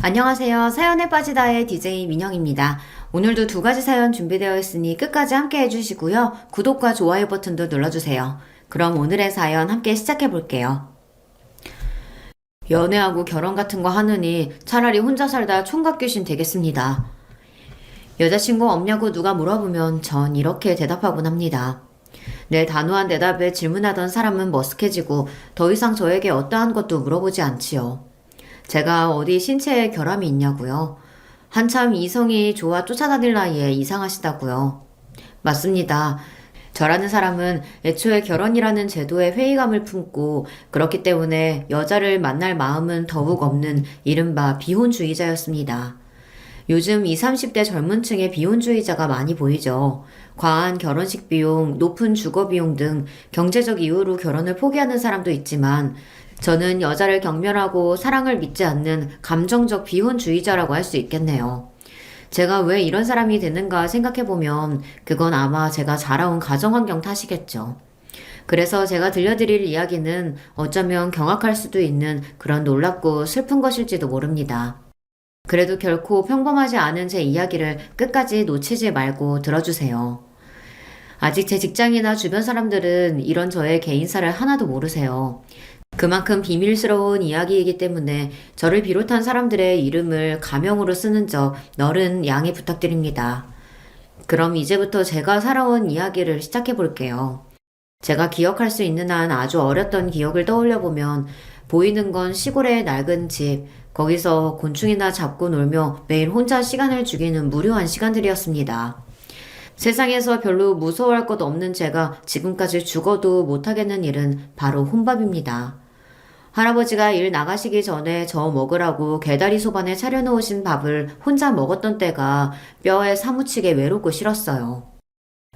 안녕하세요. 사연에 빠지다의 DJ 민영입니다. 오늘도 두 가지 사연 준비되어 있으니 끝까지 함께 해주시고요. 구독과 좋아요 버튼도 눌러주세요. 그럼 오늘의 사연 함께 시작해 볼게요. 연애하고 결혼 같은 거 하느니 차라리 혼자 살다 총각 귀신 되겠습니다. 여자친구 없냐고 누가 물어보면 전 이렇게 대답하곤 합니다. 내 단호한 대답에 질문하던 사람은 머쓱해지고 더 이상 저에게 어떠한 것도 물어보지 않지요. 제가 어디 신체에 결함이 있냐고요? 한참 이성이 좋아 쫓아다닐 나이에 이상하시다고요. 맞습니다. 저라는 사람은 애초에 결혼이라는 제도에 회의감을 품고 그렇기 때문에 여자를 만날 마음은 더욱 없는 이른바 비혼주의자였습니다. 요즘 20, 30대 젊은 층의 비혼주의자가 많이 보이죠. 과한 결혼식 비용, 높은 주거 비용 등 경제적 이유로 결혼을 포기하는 사람도 있지만 저는 여자를 경멸하고 사랑을 믿지 않는 감정적 비혼주의자라고 할 수 있겠네요. 제가 왜 이런 사람이 되는가 생각해보면 그건 아마 제가 자라온 가정환경 탓이겠죠. 그래서 제가 들려드릴 이야기는 어쩌면 경악할 수도 있는 그런 놀랍고 슬픈 것일지도 모릅니다. 그래도 결코 평범하지 않은 제 이야기를 끝까지 놓치지 말고 들어주세요. 아직 제 직장이나 주변 사람들은 이런 저의 개인사를 하나도 모르세요. 그만큼 비밀스러운 이야기이기 때문에 저를 비롯한 사람들의 이름을 가명으로 쓰는 점 너른 양해 부탁드립니다. 그럼 이제부터 제가 살아온 이야기를 시작해 볼게요. 제가 기억할 수 있는 한 아주 어렸던 기억을 떠올려 보면 보이는 건 시골의 낡은 집, 거기서 곤충이나 잡고 놀며 매일 혼자 시간을 죽이는 무료한 시간들이었습니다. 세상에서 별로 무서워할 것 없는 제가 지금까지 죽어도 못하겠는 일은 바로 혼밥입니다. 할아버지가 일 나가시기 전에 저 먹으라고 개다리 소반에 차려놓으신 밥을 혼자 먹었던 때가 뼈에 사무치게 외롭고 싫었어요.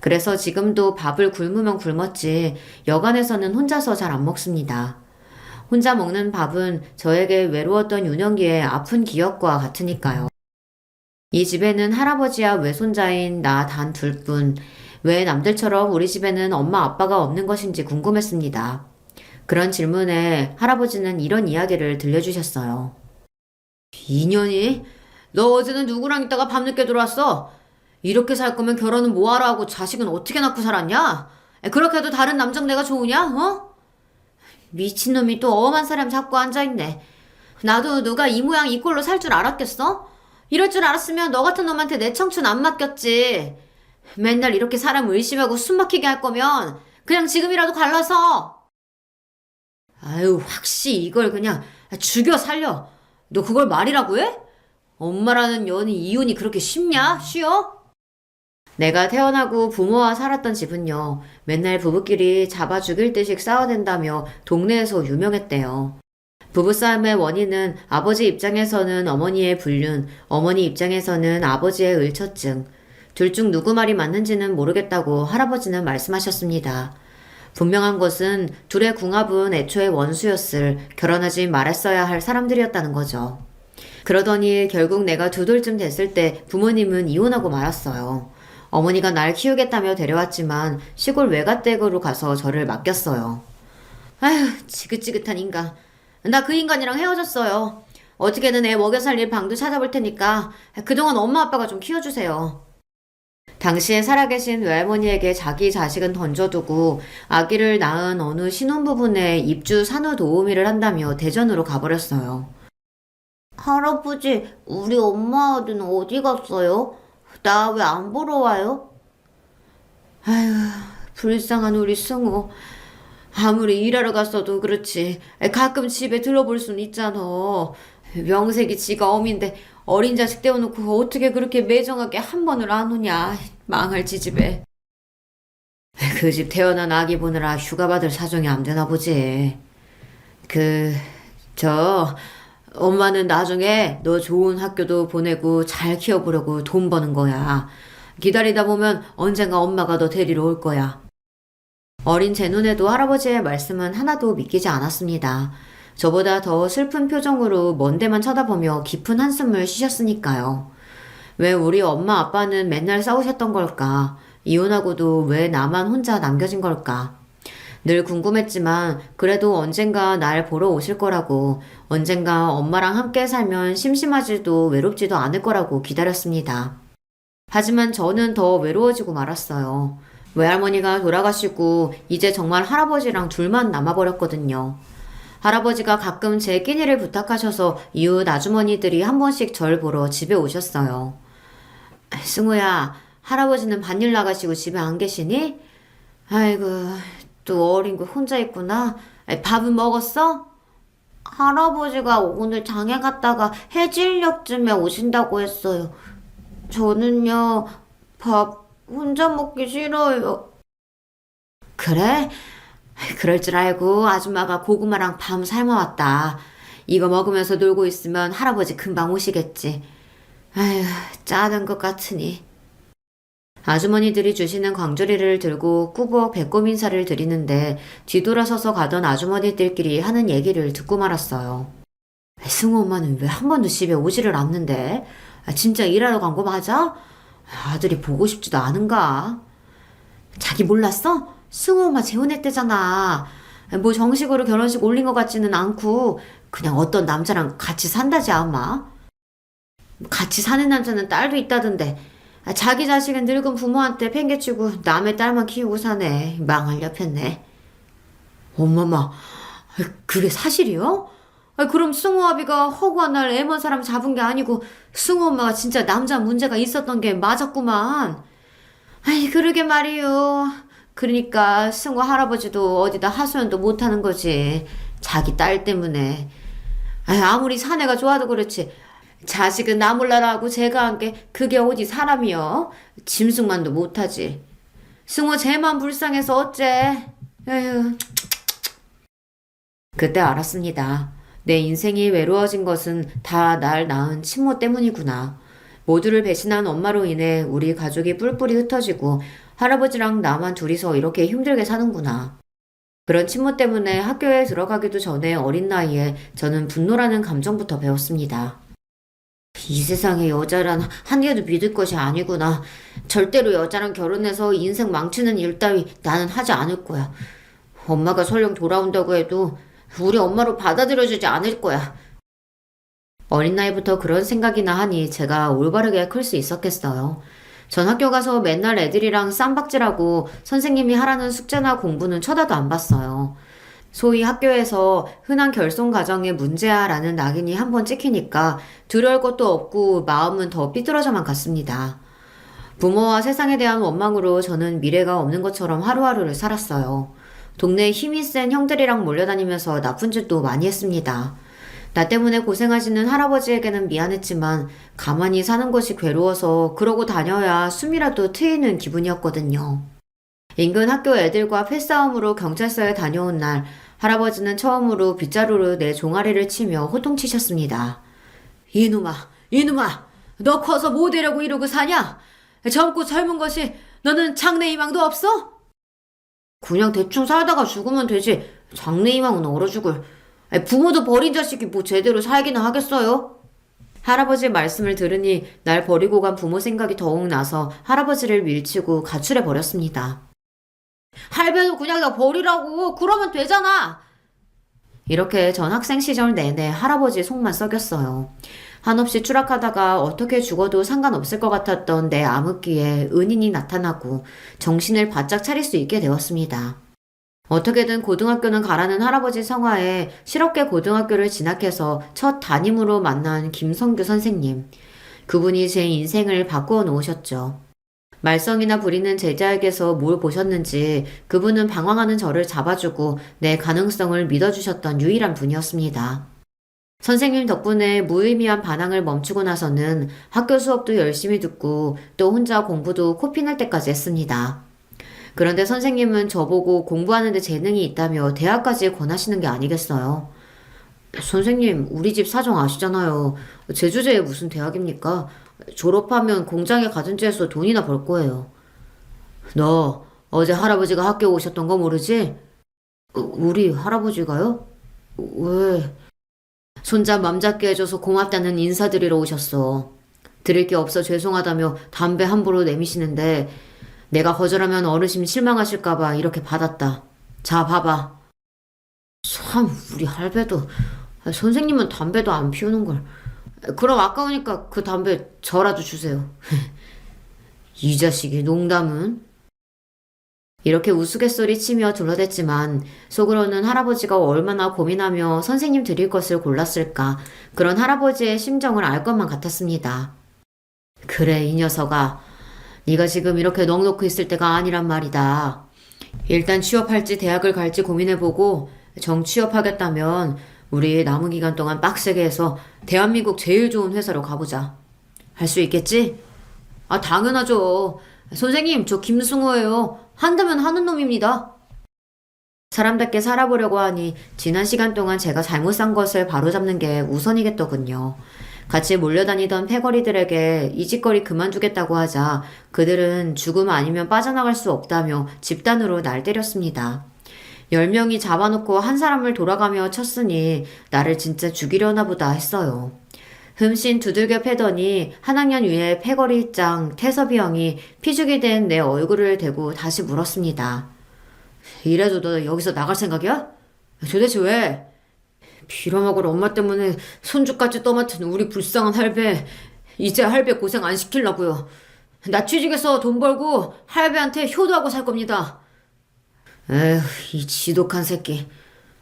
그래서 지금도 밥을 굶으면 굶었지 여간에서는 혼자서 잘 안 먹습니다. 혼자 먹는 밥은 저에게 외로웠던 유년기의 아픈 기억과 같으니까요. 이 집에는 할아버지와 외손자인 나 단 둘뿐. 왜 남들처럼 우리 집에는 엄마 아빠가 없는 것인지 궁금했습니다. 그런 질문에 할아버지는 이런 이야기를 들려주셨어요. 인연이? 너 어제는 누구랑 있다가 밤늦게 들어왔어? 이렇게 살 거면 결혼은 뭐하러 하고 자식은 어떻게 낳고 살았냐? 그렇게 해도 다른 남정 내가 좋으냐? 어? 미친놈이 또 엄한 사람 잡고 앉아있네. 나도 누가 이 모양 이 꼴로 살 줄 알았겠어? 이럴 줄 알았으면 너 같은 놈한테 내 청춘 안 맡겼지. 맨날 이렇게 사람 의심하고 숨 막히게 할 거면 그냥 지금이라도 갈라서. 아유, 확실히 이걸 그냥 죽여 살려. 너 그걸 말이라고 해? 엄마라는 년이 이혼이 그렇게 쉽냐? 쉬워? 내가 태어나고 부모와 살았던 집은요, 맨날 부부끼리 잡아 죽일 듯이 싸워댄다며 동네에서 유명했대요. 부부싸움의 원인은 아버지 입장에서는 어머니의 불륜, 어머니 입장에서는 아버지의 을처증, 둘 중 누구 말이 맞는지는 모르겠다고 할아버지는 말씀하셨습니다. 분명한 것은 둘의 궁합은 애초에 원수였을, 결혼하지 말았어야 할 사람들이었다는 거죠. 그러더니 결국 내가 두 돌쯤 됐을 때 부모님은 이혼하고 말았어요. 어머니가 날 키우겠다며 데려왔지만 시골 외가댁으로 가서 저를 맡겼어요. 아휴, 지긋지긋한 인간. 나 그 인간이랑 헤어졌어요. 어떻게든 애 먹여 살릴 방도 찾아볼 테니까 그동안 엄마 아빠가 좀 키워주세요. 당시에 살아계신 외할머니에게 자기 자식은 던져두고 아기를 낳은 어느 신혼부부네 입주 산후 도우미를 한다며 대전으로 가버렸어요. 할아버지, 우리 엄마는 어디 갔어요? 나 왜 안 보러 와요? 아휴, 불쌍한 우리 승우. 아무리 일하러 갔어도 그렇지 가끔 집에 들러볼 순 있잖아. 명색이 지가 어민데 어린 자식 떼어놓고 어떻게 그렇게 매정하게 한 번을 안 오냐. 망할 지집에. 그 집 태어난 아기 보느라 휴가 받을 사정이 안 되나 보지. 엄마는 나중에 너 좋은 학교도 보내고 잘 키워보려고 돈 버는 거야. 기다리다 보면 언젠가 엄마가 너 데리러 올 거야. 어린 제 눈에도 할아버지의 말씀은 하나도 믿기지 않았습니다. 저보다 더 슬픈 표정으로 먼 데만 쳐다보며 깊은 한숨을 쉬셨으니까요. 왜 우리 엄마 아빠는 맨날 싸우셨던 걸까? 이혼하고도 왜 나만 혼자 남겨진 걸까? 늘 궁금했지만 그래도 언젠가 날 보러 오실 거라고 언젠가 엄마랑 함께 살면 심심하지도 외롭지도 않을 거라고 기다렸습니다. 하지만 저는 더 외로워지고 말았어요. 외할머니가 돌아가시고 이제 정말 할아버지랑 둘만 남아버렸거든요. 할아버지가 가끔 제 끼니를 부탁하셔서 이웃 아주머니들이 한 번씩 절 보러 집에 오셨어요. 승우야, 할아버지는 밭일 나가시고 집에 안 계시니? 아이고, 또 어린 거 혼자 있구나. 밥은 먹었어? 할아버지가 오늘 장에 갔다가 해질녘쯤에 오신다고 했어요. 저는요, 밥 혼자 먹기 싫어요. 그래? 그럴 줄 알고 아줌마가 고구마랑 밤 삶아왔다. 이거 먹으면서 놀고 있으면 할아버지 금방 오시겠지. 아휴, 짜는 것 같으니. 아주머니들이 주시는 광주리를 들고 꾸벅 배꼽 인사를 드리는데 뒤돌아서서 가던 아주머니들끼리 하는 얘기를 듣고 말았어요. 승우 엄마는 왜 한 번도 집에 오지를 않는데? 진짜 일하러 간 거 맞아? 아들이 보고 싶지도 않은가? 자기 몰랐어? 승우 엄마 재혼했대잖아. 뭐 정식으로 결혼식 올린 것 같지는 않고 그냥 어떤 남자랑 같이 산다지 아마. 같이 사는 남자는 딸도 있다던데 자기 자식은 늙은 부모한테 팽개치고 남의 딸만 키우고 사네. 망할 옆였네. 엄마마, 그게 사실이요? 그럼 승우 아비가 허구한 날 애먼 사람 잡은 게 아니고 승우 엄마가 진짜 남자 문제가 있었던 게 맞았구만. 아이, 그러게 말이요. 그러니까 승우 할아버지도 어디다 하소연도 못하는 거지. 자기 딸 때문에. 아무리 사내가 좋아도 그렇지. 자식은 나 몰라라 하고 제가 한 게 그게 어디 사람이여. 짐승만도 못하지. 승우 쟤만 불쌍해서 어째. 에휴. 그때 알았습니다. 내 인생이 외로워진 것은 다 날 낳은 친모 때문이구나. 모두를 배신한 엄마로 인해 우리 가족이 뿔뿔이 흩어지고 할아버지랑 나만 둘이서 이렇게 힘들게 사는구나. 그런 친모 때문에 학교에 들어가기도 전에 어린 나이에 저는 분노라는 감정부터 배웠습니다. 이 세상에 여자란 한 개도 믿을 것이 아니구나. 절대로 여자랑 결혼해서 인생 망치는 일 따위 나는 하지 않을 거야. 엄마가 설령 돌아온다고 해도 우리 엄마로 받아들여주지 않을 거야. 어린 나이부터 그런 생각이나 하니 제가 올바르게 클 수 있었겠어요. 전 학교 가서 맨날 애들이랑 쌈박질하고 선생님이 하라는 숙제나 공부는 쳐다도 안 봤어요. 소위 학교에서 흔한 결손 가정의 문제야라는 낙인이 한번 찍히니까 두려울 것도 없고 마음은 더 삐뚤어져만 갔습니다. 부모와 세상에 대한 원망으로 저는 미래가 없는 것처럼 하루하루를 살았어요. 동네에 힘이 센 형들이랑 몰려다니면서 나쁜 짓도 많이 했습니다. 나 때문에 고생하시는 할아버지에게는 미안했지만 가만히 사는 것이 괴로워서 그러고 다녀야 숨이라도 트이는 기분이었거든요. 인근 학교 애들과 패싸움으로 경찰서에 다녀온 날 할아버지는 처음으로 빗자루로 내 종아리를 치며 호통치셨습니다. 이놈아, 너 커서 뭐 되려고 이러고 사냐? 젊고 젊은 것이 너는 장래희망도 없어? 그냥 대충 살다가 죽으면 되지. 장래희망은 얼어 죽을. 부모도 버린 자식이 뭐 제대로 살기나 하겠어요? 할아버지 말씀을 들으니 날 버리고 간 부모 생각이 더욱 나서 할아버지를 밀치고 가출해 버렸습니다. 할배도 그냥 나 버리라고. 그러면 되잖아. 이렇게 전 학생 시절 내내 할아버지 속만 썩였어요. 한없이 추락하다가 어떻게 죽어도 상관없을 것 같았던 내 암흑기에 은인이 나타나고 정신을 바짝 차릴 수 있게 되었습니다. 어떻게든 고등학교는 가라는 할아버지 성화에 실업계 고등학교를 진학해서 첫 담임으로 만난 김성규 선생님. 그분이 제 인생을 바꾸어 놓으셨죠. 말썽이나 부리는 제자에게서 뭘 보셨는지 그분은 방황하는 저를 잡아주고 내 가능성을 믿어주셨던 유일한 분이었습니다. 선생님 덕분에 무의미한 반항을 멈추고 나서는 학교 수업도 열심히 듣고 또 혼자 공부도 코피날 때까지 했습니다. 그런데 선생님은 저보고 공부하는데 재능이 있다며 대학까지 권하시는 게 아니겠어요? 선생님, 우리 집 사정 아시잖아요. 제주제에 무슨 대학입니까? 졸업하면 공장에 가든지 해서 돈이나 벌 거예요. 너 어제 할아버지가 학교 오셨던 거 모르지? 우리 할아버지가요? 왜? 손자 맘 잡게 해줘서 고맙다는 인사드리러 오셨어. 드릴 게 없어 죄송하다며 담배 함부로 내미시는데 내가 거절하면 어르신 실망하실까봐 이렇게 받았다. 자, 봐봐. 참, 우리 할배도 선생님은 담배도 안 피우는 걸. 그럼 아까우니까 그 담배 저라도 주세요. 이 자식이 농담은? 이렇게 우스갯소리 치며 둘러댔지만 속으로는 할아버지가 얼마나 고민하며 선생님 드릴 것을 골랐을까 그런 할아버지의 심정을 알 것만 같았습니다. 그래 이 녀석아, 네가 지금 이렇게 넋놓고 있을 때가 아니란 말이다. 일단 취업할지 대학을 갈지 고민해보고 정 취업하겠다면 우리 남은 기간 동안 빡세게 해서 대한민국 제일 좋은 회사로 가보자. 할 수 있겠지? 아 당연하죠. 선생님 저 김승호예요. 한다면 하는 놈입니다. 사람답게 살아보려고 하니 지난 시간 동안 제가 잘못 산 것을 바로잡는 게 우선이겠더군요. 같이 몰려다니던 패거리들에게 이 짓거리 그만두겠다고 하자 그들은 죽음 아니면 빠져나갈 수 없다며 집단으로 날 때렸습니다. 10명이 잡아놓고 한 사람을 돌아가며 쳤으니 나를 진짜 죽이려나 보다 했어요. 흠씬 두들겨 패더니 한 학년 위에 패거리 짱 태섭이 형이 피죽이 된 내 얼굴을 대고 다시 물었습니다. 이래도 너 여기서 나갈 생각이야? 도대체 왜? 빌어먹을 엄마 때문에 손주까지 떠맡은 우리 불쌍한 할배. 이제 할배 고생 안 시키려고요. 나 취직해서 돈 벌고 할배한테 효도하고 살 겁니다. 에휴, 이 지독한 새끼.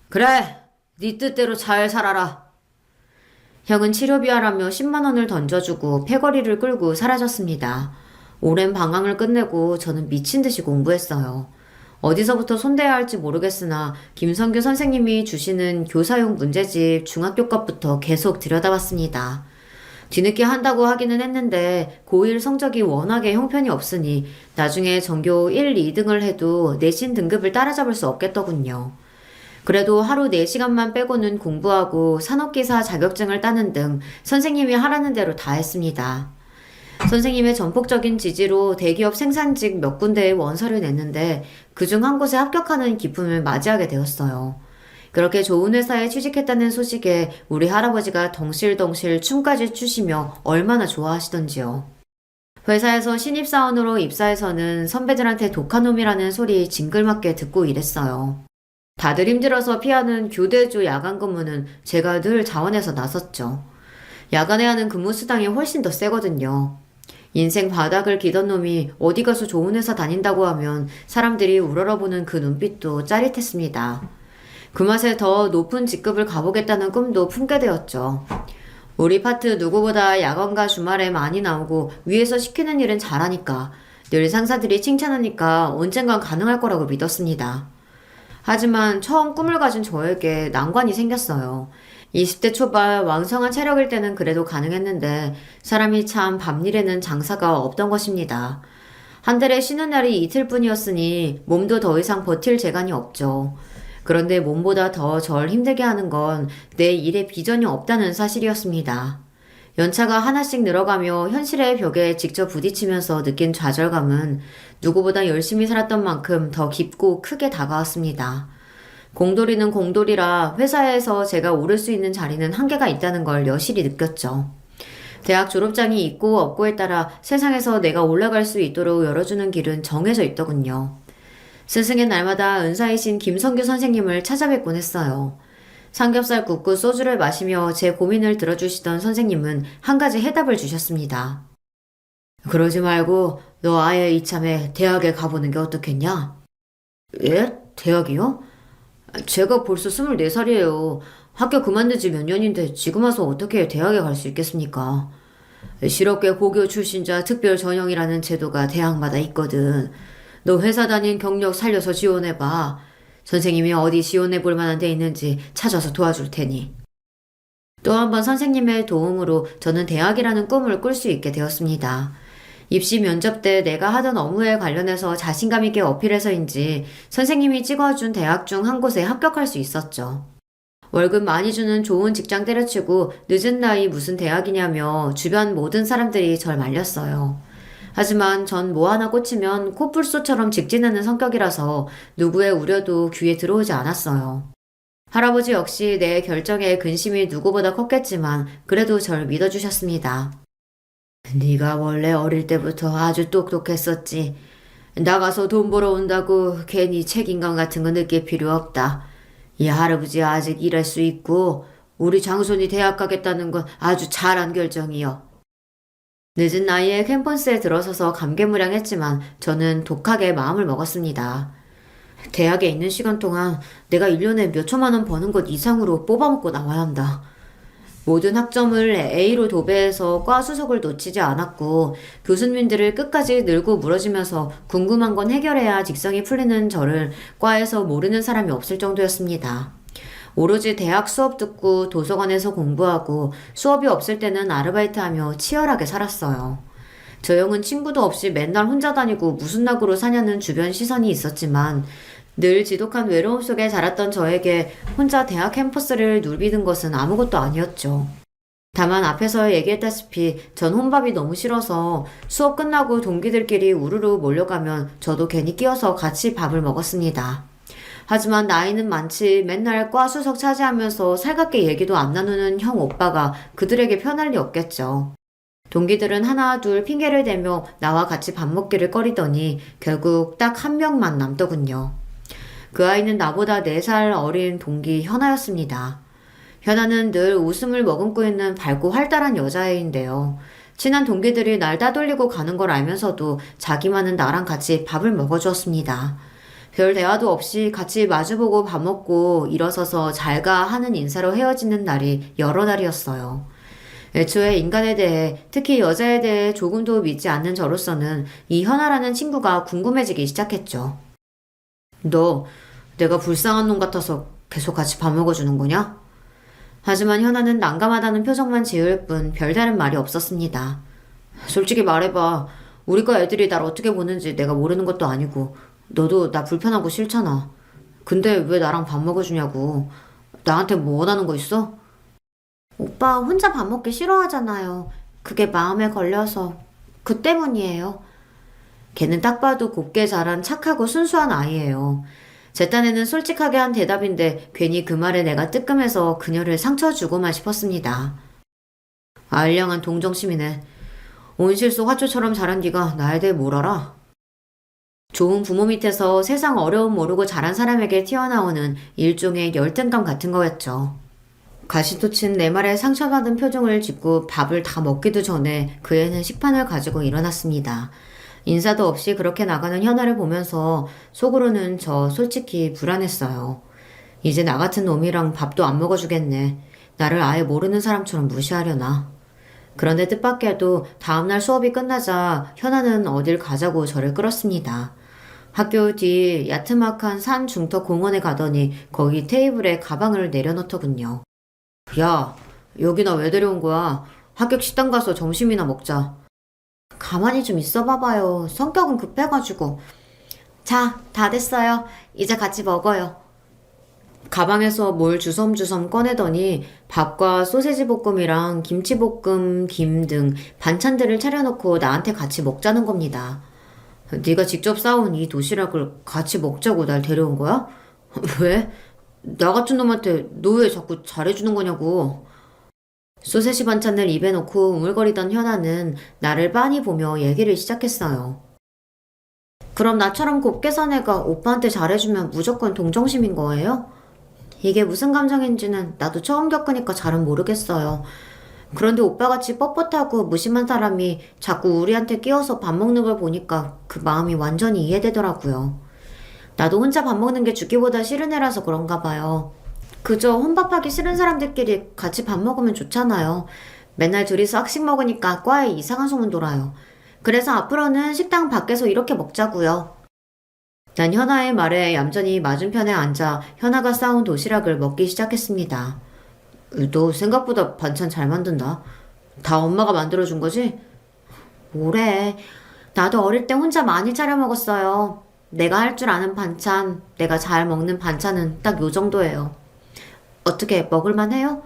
그래, 네 뜻대로 잘 살아라. 형은 치료비하라며 10만 원을 던져주고 패거리를 끌고 사라졌습니다. 오랜 방황을 끝내고 저는 미친 듯이 공부했어요. 어디서부터 손대야 할지 모르겠으나 김성규 선생님이 주시는 교사용 문제집 중학교급부터 계속 들여다봤습니다. 뒤늦게 한다고 하기는 했는데 고1 성적이 워낙에 형편이 없으니 나중에 전교 1, 2등을 해도 내신 등급을 따라잡을 수 없겠더군요. 그래도 하루 4시간만 빼고는 공부하고 산업기사 자격증을 따는 등 선생님이 하라는 대로 다 했습니다. 선생님의 전폭적인 지지로 대기업 생산직 몇 군데에 원서를 냈는데 그중 한 곳에 합격하는 기쁨을 맞이하게 되었어요. 그렇게 좋은 회사에 취직했다는 소식에 우리 할아버지가 덩실덩실 춤까지 추시며 얼마나 좋아하시던지요. 회사에서 신입사원으로 입사해서는 선배들한테 독한 놈이라는 소리 징글맞게 듣고 일했어요. 다들 힘들어서 피하는 교대조 야간 근무는 제가 늘 자원해서 나섰죠. 야간에 하는 근무 수당이 훨씬 더 세거든요. 인생 바닥을 기던 놈이 어디 가서 좋은 회사 다닌다고 하면 사람들이 우러러보는 그 눈빛도 짜릿했습니다. 그 맛에 더 높은 직급을 가보겠다는 꿈도 품게 되었죠. 우리 파트 누구보다 야간과 주말에 많이 나오고 위에서 시키는 일은 잘하니까 늘 상사들이 칭찬하니까 언젠간 가능할 거라고 믿었습니다. 하지만 처음 꿈을 가진 저에게 난관이 생겼어요. 20대 초반 왕성한 체력일 때는 그래도 가능했는데 사람이 참 밤일에는 장사가 없던 것입니다. 한 달에 쉬는 날이 이틀뿐이었으니 몸도 더 이상 버틸 재간이 없죠. 그런데 몸보다 더 절 힘들게 하는 건 내 일에 비전이 없다는 사실이었습니다. 연차가 하나씩 늘어가며 현실의 벽에 직접 부딪히면서 느낀 좌절감은 누구보다 열심히 살았던 만큼 더 깊고 크게 다가왔습니다. 공돌이는 공돌이라 회사에서 제가 오를 수 있는 자리는 한계가 있다는 걸 여실히 느꼈죠. 대학 졸업장이 있고 없고에 따라 세상에서 내가 올라갈 수 있도록 열어주는 길은 정해져 있더군요. 스승의 날마다 은사이신 김성규 선생님을 찾아뵙곤 했어요. 삼겹살 굽고 소주를 마시며 제 고민을 들어주시던 선생님은 한 가지 해답을 주셨습니다. 그러지 말고 너 아예 이참에 대학에 가보는 게 어떻겠냐? 예? 대학이요? 제가 벌써 24살이에요. 학교 그만둔 지 몇 년인데 지금 와서 어떻게 대학에 갈 수 있겠습니까? 실업계 고교 출신자 특별 전형이라는 제도가 대학마다 있거든. 너 회사 다닌 경력 살려서 지원해봐. 선생님이 어디 지원해볼 만한 데 있는지 찾아서 도와줄 테니. 또 한 번 선생님의 도움으로 저는 대학이라는 꿈을 꿀 수 있게 되었습니다. 입시 면접 때 내가 하던 업무에 관련해서 자신감 있게 어필해서인지 선생님이 찍어준 대학 중 한 곳에 합격할 수 있었죠. 월급 많이 주는 좋은 직장 때려치고 늦은 나이 무슨 대학이냐며 주변 모든 사람들이 절 말렸어요. 하지만 전 뭐 하나 꽂히면 코뿔소처럼 직진하는 성격이라서 누구의 우려도 귀에 들어오지 않았어요. 할아버지 역시 내 결정에 근심이 누구보다 컸겠지만 그래도 절 믿어주셨습니다. 네가 원래 어릴 때부터 아주 똑똑했었지. 나가서 돈 벌어온다고 괜히 책임감 같은 거 느낄 필요 없다. 이 할아버지 아직 일할 수 있고 우리 장손이 대학 가겠다는 건 아주 잘한 결정이요. 늦은 나이에 캠퍼스에 들어서서 감개무량했지만 저는 독하게 마음을 먹었습니다. 대학에 있는 시간 동안 내가 1년에 몇 천만 원 버는 것 이상으로 뽑아먹고 나와야 한다. 모든 학점을 A로 도배해서 과 수석을 놓치지 않았고 교수님들을 끝까지 늘고 물어주면서 궁금한 건 해결해야 직성이 풀리는 저를 과에서 모르는 사람이 없을 정도였습니다. 오로지 대학 수업 듣고 도서관에서 공부하고 수업이 없을 때는 아르바이트하며 치열하게 살았어요. 저 형은 친구도 없이 맨날 혼자 다니고 무슨 낙으로 사냐는 주변 시선이 있었지만 늘 지독한 외로움 속에 자랐던 저에게 혼자 대학 캠퍼스를 누비는 것은 아무것도 아니었죠. 다만 앞에서 얘기했다시피 전 혼밥이 너무 싫어서 수업 끝나고 동기들끼리 우르르 몰려가면 저도 괜히 끼어서 같이 밥을 먹었습니다. 하지만 나이는 많지 맨날 과 수석 차지하면서 살갑게 얘기도 안 나누는 형 오빠가 그들에게 편할 리 없겠죠. 동기들은 하나 둘 핑계를 대며 나와 같이 밥 먹기를 꺼리더니 결국 딱 한 명만 남더군요. 그 아이는 나보다 4살 어린 동기 현아였습니다. 현아는 늘 웃음을 머금고 있는 밝고 활달한 여자애인데요. 친한 동기들이 날 따돌리고 가는 걸 알면서도 자기만은 나랑 같이 밥을 먹어주었습니다. 별 대화도 없이 같이 마주보고 밥 먹고 일어서서 잘가 하는 인사로 헤어지는 날이 여러 날이었어요. 애초에 인간에 대해, 특히 여자에 대해 조금도 믿지 않는 저로서는 이 현아라는 친구가 궁금해지기 시작했죠. 너 내가 불쌍한 놈 같아서 계속 같이 밥 먹어주는 거냐? 하지만 현아는 난감하다는 표정만 지을 뿐 별다른 말이 없었습니다. 솔직히 말해봐. 우리과 애들이 날 어떻게 보는지 내가 모르는 것도 아니고 너도 나 불편하고 싫잖아. 근데 왜 나랑 밥 먹어주냐고. 나한테 뭐 원하는 거 있어? 오빠 혼자 밥 먹기 싫어하잖아요. 그게 마음에 걸려서. 그 때문이에요. 걔는 딱 봐도 곱게 자란 착하고 순수한 아이예요. 제 딴에는 솔직하게 한 대답인데 괜히 그 말에 내가 뜨끔해서 그녀를 상처 주고만 싶었습니다. 알량한 동정심이네. 온실속 화초처럼 자란 네가 나에 대해 뭘 알아? 좋은 부모 밑에서 세상 어려움 모르고 자란 사람에게 튀어나오는 일종의 열등감 같은 거였죠. 가시돋친 내 말에 상처받은 표정을 짓고 밥을 다 먹기도 전에 그 애는 식판을 가지고 일어났습니다. 인사도 없이 그렇게 나가는 현아를 보면서 속으로는 저 솔직히 불안했어요. 이제 나 같은 놈이랑 밥도 안 먹어주겠네. 나를 아예 모르는 사람처럼 무시하려나. 그런데 뜻밖에도 다음날 수업이 끝나자 현아는 어딜 가자고 저를 끌었습니다. 학교 뒤 야트막한 산 중턱 공원에 가더니 거기 테이블에 가방을 내려놓더군요. 야, 여기나 왜 데려온 거야? 합격 식당 가서 점심이나 먹자. 가만히 좀 있어 봐봐요. 성격은 급해가지고. 자, 다 됐어요. 이제 같이 먹어요. 가방에서 뭘 주섬주섬 꺼내더니 밥과 소세지 볶음이랑 김치볶음, 김 등 반찬들을 차려놓고 나한테 같이 먹자는 겁니다. 네가 직접 싸온 이 도시락을 같이 먹자고 날 데려온 거야? 왜? 나 같은 놈한테 너 왜 자꾸 잘해주는 거냐고. 소세지 반찬을 입에 넣고 우물거리던 현아는 나를 빤히 보며 얘기를 시작했어요. 그럼 나처럼 곱게 산 애가 오빠한테 잘해주면 무조건 동정심인 거예요? 이게 무슨 감정인지는 나도 처음 겪으니까 잘은 모르겠어요. 그런데 오빠같이 뻣뻣하고 무심한 사람이 자꾸 우리한테 끼어서 밥 먹는 걸 보니까 그 마음이 완전히 이해되더라고요. 나도 혼자 밥 먹는 게 죽기보다 싫은 애라서 그런가 봐요. 그저 혼밥하기 싫은 사람들끼리 같이 밥 먹으면 좋잖아요. 맨날 둘이서 학식 먹으니까 과에 이상한 소문 돌아요. 그래서 앞으로는 식당 밖에서 이렇게 먹자고요. 난 현아의 말에 얌전히 맞은편에 앉아 현아가 싸온 도시락을 먹기 시작했습니다. 너 생각보다 반찬 잘 만든다. 다 엄마가 만들어준 거지? 뭐래. 나도 어릴 때 혼자 많이 차려 먹었어요. 내가 할 줄 아는 반찬, 내가 잘 먹는 반찬은 딱 요 정도예요. 어떻게 먹을만 해요?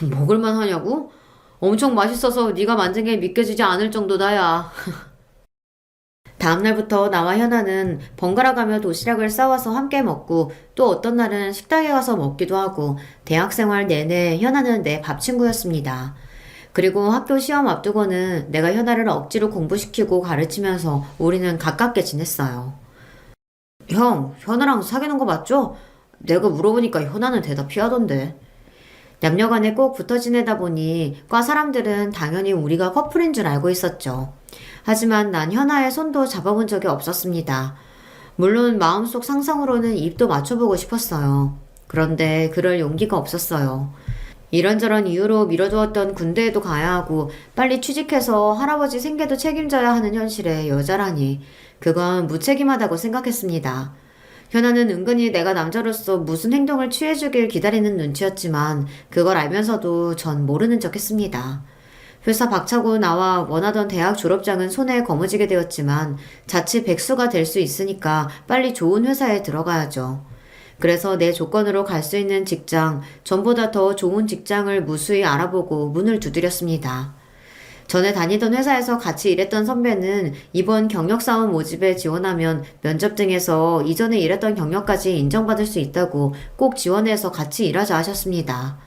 먹을만 하냐고? 엄청 맛있어서 네가 만든 게 믿겨지지 않을 정도다, 야. 다음날부터 나와 현아는 번갈아가며 도시락을 싸와서 함께 먹고 또 어떤 날은 식당에 가서 먹기도 하고 대학생활 내내 현아는 내 밥 친구였습니다. 그리고 학교 시험 앞두고는 내가 현아를 억지로 공부시키고 가르치면서 우리는 가깝게 지냈어요. 형, 현아랑 사귀는 거 맞죠? 내가 물어보니까 현아는 대답 피하던데. 남녀간에 꼭 붙어 지내다 보니 과 사람들은 당연히 우리가 커플인 줄 알고 있었죠. 하지만 난 현아의 손도 잡아본 적이 없었습니다. 물론 마음속 상상으로는 입도 맞춰보고 싶었어요. 그런데 그럴 용기가 없었어요. 이런저런 이유로 미뤄두었던 군대에도 가야 하고 빨리 취직해서 할아버지 생계도 책임져야 하는 현실에 여자라니 그건 무책임하다고 생각했습니다. 현아는 은근히 내가 남자로서 무슨 행동을 취해주길 기다리는 눈치였지만 그걸 알면서도 전 모르는 척 했습니다. 회사 박차고 나와 원하던 대학 졸업장은 손에 거머쥐게 되었지만 자칫 백수가 될 수 있으니까 빨리 좋은 회사에 들어가야죠. 그래서 내 조건으로 갈 수 있는 직장, 전보다 더 좋은 직장을 무수히 알아보고 문을 두드렸습니다. 전에 다니던 회사에서 같이 일했던 선배는 이번 경력사원 모집에 지원하면 면접 등에서 이전에 일했던 경력까지 인정받을 수 있다고 꼭 지원해서 같이 일하자 하셨습니다.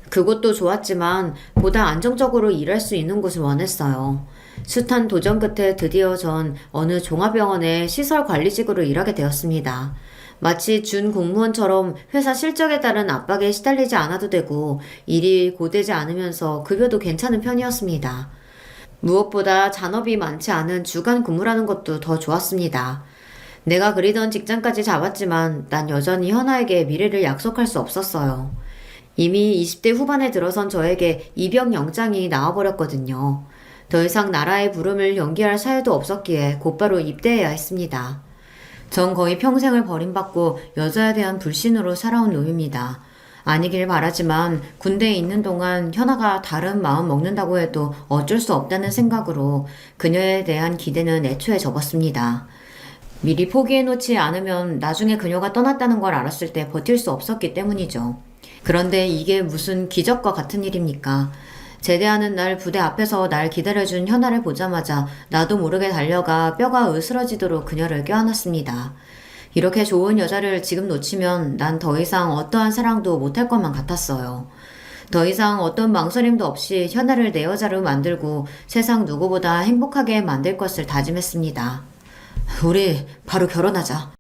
그곳도 좋았지만 보다 안정적으로 일할 수 있는 곳을 원했어요. 숱한 도전 끝에 드디어 전 어느 종합병원의 시설관리직으로 일하게 되었습니다. 마치 준 공무원처럼 회사 실적에 따른 압박에 시달리지 않아도 되고 일이 고되지 않으면서 급여도 괜찮은 편이었습니다. 무엇보다 잔업이 많지 않은 주간 근무라는 것도 더 좋았습니다. 내가 그리던 직장까지 잡았지만 난 여전히 현아에게 미래를 약속할 수 없었어요. 이미 20대 후반에 들어선 저에게 입영 영장이 나와버렸거든요. 더 이상 나라의 부름을 연기할 사유도 없었기에 곧바로 입대해야 했습니다. 전 거의 평생을 버림받고 여자에 대한 불신으로 살아온 놈입니다. 아니길 바라지만 군대에 있는 동안 현아가 다른 마음 먹는다고 해도 어쩔 수 없다는 생각으로 그녀에 대한 기대는 애초에 접었습니다. 미리 포기해놓지 않으면 나중에 그녀가 떠났다는 걸 알았을 때 버틸 수 없었기 때문이죠. 그런데 이게 무슨 기적과 같은 일입니까? 제대하는 날 부대 앞에서 날 기다려준 현아를 보자마자 나도 모르게 달려가 뼈가 으스러지도록 그녀를 껴안았습니다. 이렇게 좋은 여자를 지금 놓치면 난 더 이상 어떠한 사랑도 못할 것만 같았어요. 더 이상 어떤 망설임도 없이 현아를 내 여자로 만들고 세상 누구보다 행복하게 만들 것을 다짐했습니다. 우리 바로 결혼하자.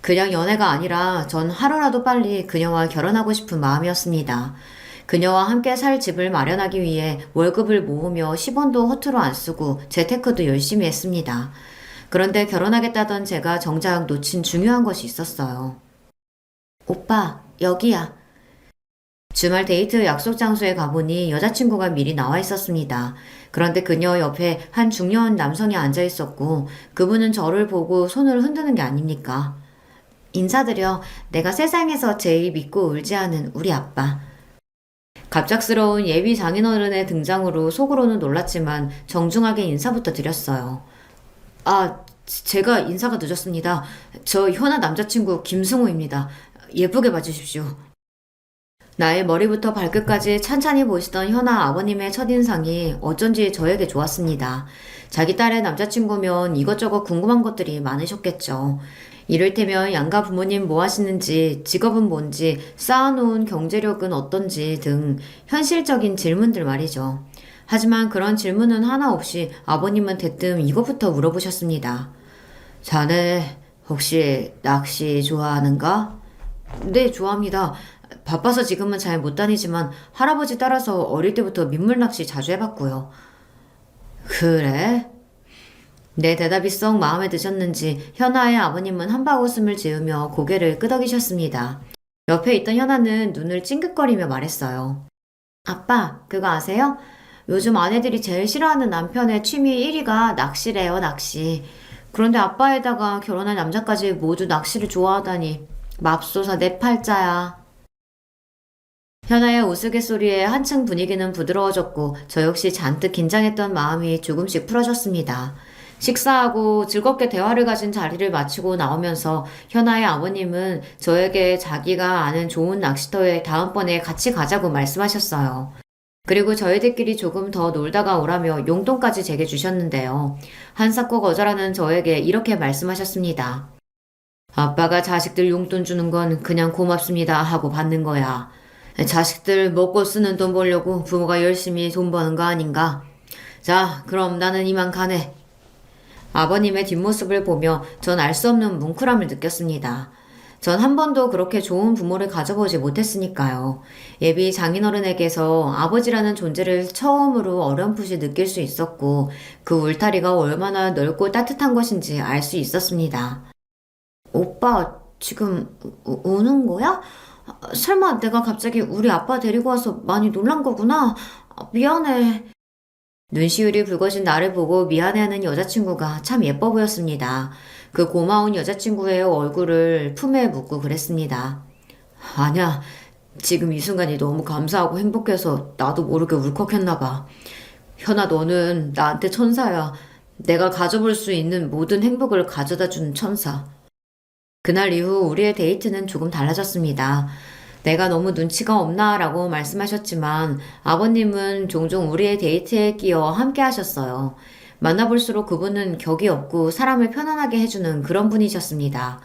그냥 연애가 아니라 전 하루라도 빨리 그녀와 결혼하고 싶은 마음이었습니다. 그녀와 함께 살 집을 마련하기 위해 월급을 모으며 10원도 허투루 안 쓰고 재테크도 열심히 했습니다. 그런데 결혼하겠다던 제가 정작 놓친 중요한 것이 있었어요. 오빠, 여기야. 주말 데이트 약속 장소에 가보니 여자친구가 미리 나와 있었습니다. 그런데 그녀 옆에 한 중년 남성이 앉아 있었고 그분은 저를 보고 손을 흔드는 게 아닙니까? 인사드려. 내가 세상에서 제일 믿고 울지 않은 우리 아빠. 갑작스러운 예비 장인어른의 등장으로 속으로는 놀랐지만 정중하게 인사부터 드렸어요. 제가 인사가 늦었습니다. 저 현아 남자친구 김승우입니다. 예쁘게 봐주십시오. 나의 머리부터 발끝까지 찬찬히 보시던 현아 아버님의 첫인상이 어쩐지 저에게 좋았습니다. 자기 딸의 남자친구면 이것저것 궁금한 것들이 많으셨겠죠. 이를테면 양가 부모님 뭐 하시는지, 직업은 뭔지, 쌓아놓은 경제력은 어떤지 등 현실적인 질문들 말이죠. 하지만 그런 질문은 하나 없이 아버님은 대뜸 이것부터 물어보셨습니다. 자네 혹시 낚시 좋아하는가? 네, 좋아합니다. 바빠서 지금은 잘 못 다니지만 할아버지 따라서 어릴 때부터 민물 낚시 자주 해봤고요. 그래? 내 대답이 썩 마음에 드셨는지 현아의 아버님은 한바웃음을 지으며 고개를 끄덕이셨습니다. 옆에 있던 현아는 눈을 찡긋거리며 말했어요. 아빠, 그거 아세요? 요즘 아내들이 제일 싫어하는 남편의 취미 1위가 낚시래요, 낚시. 그런데 아빠에다가 결혼할 남자까지 모두 낚시를 좋아하다니 맙소사 내 팔자야. 현아의 우스갯소리에 한층 분위기는 부드러워졌고 저 역시 잔뜩 긴장했던 마음이 조금씩 풀어졌습니다. 식사하고 즐겁게 대화를 가진 자리를 마치고 나오면서 현아의 아버님은 저에게 자기가 아는 좋은 낚시터에 다음번에 같이 가자고 말씀하셨어요. 그리고 저희들끼리 조금 더 놀다가 오라며 용돈까지 제게 주셨는데요. 한사코 거절하는 저에게 이렇게 말씀하셨습니다. 아빠가 자식들 용돈 주는 건 그냥 고맙습니다 하고 받는 거야. 자식들 먹고 쓰는 돈 벌려고 부모가 열심히 돈 버는 거 아닌가? 자, 그럼 나는 이만 가네. 아버님의 뒷모습을 보며 전 알 수 없는 뭉클함을 느꼈습니다. 전 한 번도 그렇게 좋은 부모를 가져보지 못했으니까요. 예비 장인어른에게서 아버지라는 존재를 처음으로 어렴풋이 느낄 수 있었고, 그 울타리가 얼마나 넓고 따뜻한 것인지 알 수 있었습니다. 오빠, 지금 우는 거야? 설마 내가 갑자기 우리 아빠 데리고 와서 많이 놀란 거구나? 미안해. 눈시울이 붉어진 나를 보고 미안해하는 여자친구가 참 예뻐 보였습니다. 그 고마운 여자친구의 얼굴을 품에 묻고 그랬습니다. 아니야, 지금 이 순간이 너무 감사하고 행복해서 나도 모르게 울컥했나 봐. 현아, 너는 나한테 천사야. 내가 가져볼 수 있는 모든 행복을 가져다 주는 천사. 그날 이후 우리의 데이트는 조금 달라졌습니다. 내가 너무 눈치가 없나 라고 말씀하셨지만 아버님은 종종 우리의 데이트에 끼어 함께 하셨어요. 만나볼수록 그분은 격이 없고 사람을 편안하게 해주는 그런 분이셨습니다.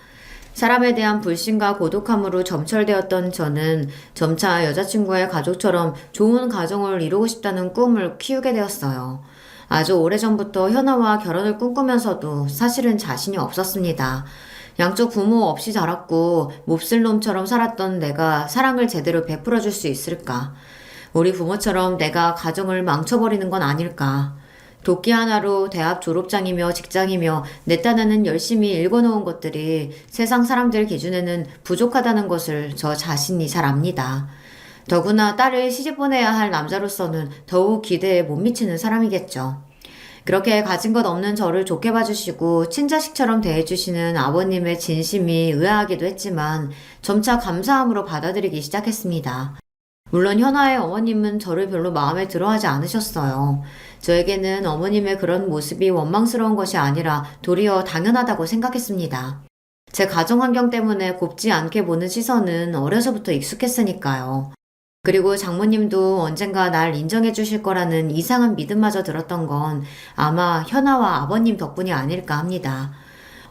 사람에 대한 불신과 고독함으로 점철되었던 저는 점차 여자친구의 가족처럼 좋은 가정을 이루고 싶다는 꿈을 키우게 되었어요. 아주 오래전부터 현아와 결혼을 꿈꾸면서도 사실은 자신이 없었습니다. 양쪽 부모 없이 자랐고 몹쓸 놈처럼 살았던 내가 사랑을 제대로 베풀어 줄 수 있을까? 우리 부모처럼 내가 가정을 망쳐버리는 건 아닐까? 도끼 하나로 대학 졸업장이며 직장이며 내 딴에는 열심히 읽어놓은 것들이 세상 사람들 기준에는 부족하다는 것을 저 자신이 잘 압니다. 더구나 딸을 시집 보내야 할 남자로서는 더욱 기대에 못 미치는 사람이겠죠. 그렇게 가진 것 없는 저를 좋게 봐주시고 친자식처럼 대해주시는 아버님의 진심이 의아하기도 했지만 점차 감사함으로 받아들이기 시작했습니다. 물론 현아의 어머님은 저를 별로 마음에 들어하지 않으셨어요. 저에게는 어머님의 그런 모습이 원망스러운 것이 아니라 도리어 당연하다고 생각했습니다. 제 가정 환경 때문에 곱지 않게 보는 시선은 어려서부터 익숙했으니까요. 그리고 장모님도 언젠가 날 인정해 주실 거라는 이상한 믿음마저 들었던 건 아마 현아와 아버님 덕분이 아닐까 합니다.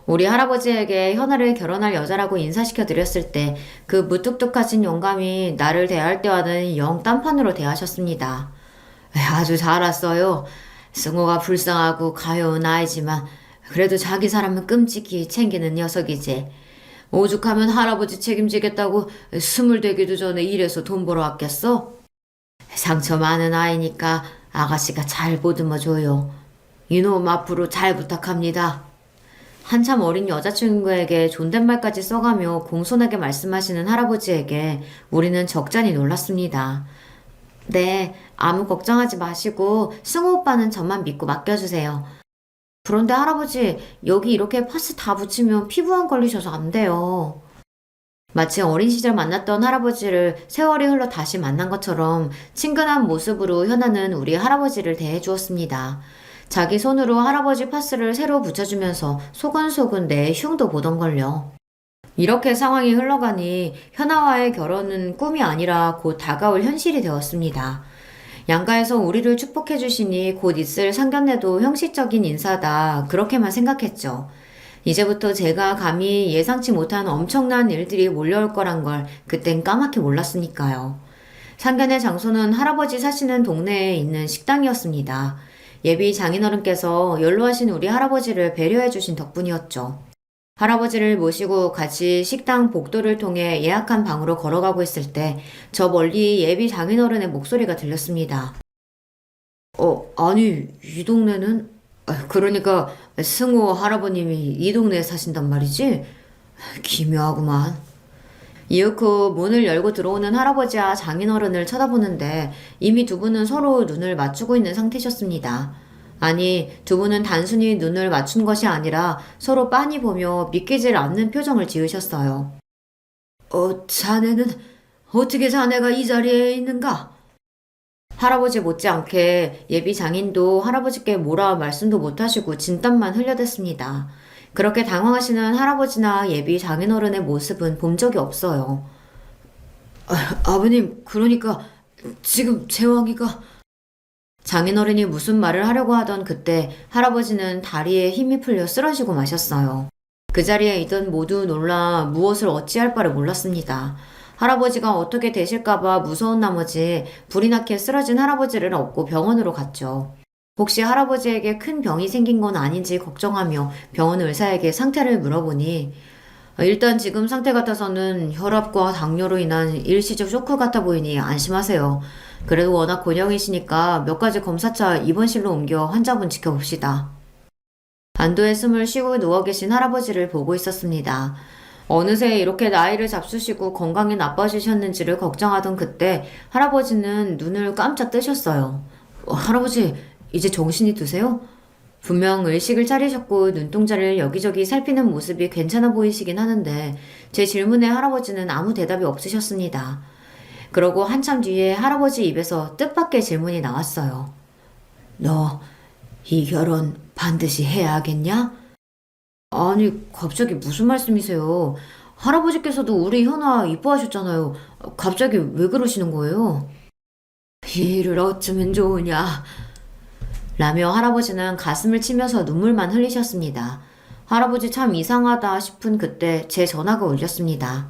우리 할아버지에게 현아를 결혼할 여자라고 인사시켜 드렸을 때 그 무뚝뚝하신 영감이 나를 대할 때와는 영 딴판으로 대하셨습니다. 아주 잘 왔어요. 승호가 불쌍하고 가여운 아이지만 그래도 자기 사람은 끔찍히 챙기는 녀석이지. 오죽하면 할아버지 책임지겠다고 20되기도 전에 일해서 돈 벌어 왔겠어? 상처 많은 아이니까 아가씨가 잘 보듬어 줘요. 이놈 앞으로 잘 부탁합니다. 한참 어린 여자친구에게 존댓말까지 써가며 공손하게 말씀하시는 할아버지에게 우리는 적잖이 놀랐습니다. 네, 아무 걱정하지 마시고 승우 오빠는 저만 믿고 맡겨주세요. 그런데 할아버지, 여기 이렇게 파스 다 붙이면 피부암 걸리셔서 안 돼요. 마치 어린 시절 만났던 할아버지를 세월이 흘러 다시 만난 것처럼 친근한 모습으로 현아는 우리 할아버지를 대해주었습니다. 자기 손으로 할아버지 파스를 새로 붙여주면서 소근소근 내 흉도 보던걸요. 이렇게 상황이 흘러가니 현아와의 결혼은 꿈이 아니라 곧 다가올 현실이 되었습니다. 양가에서 우리를 축복해 주시니 곧 있을 상견례도 형식적인 인사다 그렇게만 생각했죠. 이제부터 제가 감히 예상치 못한 엄청난 일들이 몰려올 거란 걸 그땐 까맣게 몰랐으니까요. 상견례 장소는 할아버지 사시는 동네에 있는 식당이었습니다. 예비 장인어른께서 연로하신 우리 할아버지를 배려해 주신 덕분이었죠. 할아버지를 모시고 같이 식당 복도를 통해 예약한 방으로 걸어가고 있을 때 저 멀리 예비 장인어른의 목소리가 들렸습니다. 아니, 이 동네는? 그러니까 승호 할아버님이 이 동네에 사신단 말이지? 기묘하구만. 이윽고 문을 열고 들어오는 할아버지와 장인어른을 쳐다보는데 이미 두 분은 서로 눈을 맞추고 있는 상태셨습니다. 아니, 두 분은 단순히 눈을 맞춘 것이 아니라 서로 빤히 보며 믿기질 않는 표정을 지으셨어요. 자네는 어떻게 자네가 이 자리에 있는가? 할아버지 못지않게 예비 장인도 할아버지께 뭐라 말씀도 못하시고 진땀만 흘려댔습니다. 그렇게 당황하시는 할아버지나 예비 장인어른의 모습은 본 적이 없어요. 아버님, 그러니까 지금 제왕이가... 장인어른이 무슨 말을 하려고 하던 그때 할아버지는 다리에 힘이 풀려 쓰러지고 마셨어요. 그 자리에 있던 모두 놀라 무엇을 어찌할 바를 몰랐습니다. 할아버지가 어떻게 되실까봐 무서운 나머지 불이 나게 쓰러진 할아버지를 업고 병원으로 갔죠. 혹시 할아버지에게 큰 병이 생긴 건 아닌지 걱정하며 병원 의사에게 상태를 물어보니 일단 지금 상태 같아서는 혈압과 당뇨로 인한 일시적 쇼크 같아 보이니 안심하세요. 그래도 워낙 곤형이시니까 몇 가지 검사차 입원실로 옮겨 환자분 지켜봅시다. 안도의 숨을 쉬고 누워 계신 할아버지를 보고 있었습니다. 어느새 이렇게 나이를 잡수시고 건강이 나빠지셨는지를 걱정하던 그때 할아버지는 눈을 깜짝 뜨셨어요. 할아버지, 이제 정신이 드세요? 분명 의식을 차리셨고 눈동자를 여기저기 살피는 모습이 괜찮아 보이시긴 하는데 제 질문에 할아버지는 아무 대답이 없으셨습니다. 그러고 한참 뒤에 할아버지 입에서 뜻밖의 질문이 나왔어요. 너 이 결혼 반드시 해야 하겠냐? 아니, 갑자기 무슨 말씀이세요? 할아버지께서도 우리 현아 이뻐하셨잖아요. 갑자기 왜 그러시는 거예요? 이 일을 어쩌면 좋으냐? 라며 할아버지는 가슴을 치면서 눈물만 흘리셨습니다. 할아버지 참 이상하다 싶은 그때 제 전화가 울렸습니다.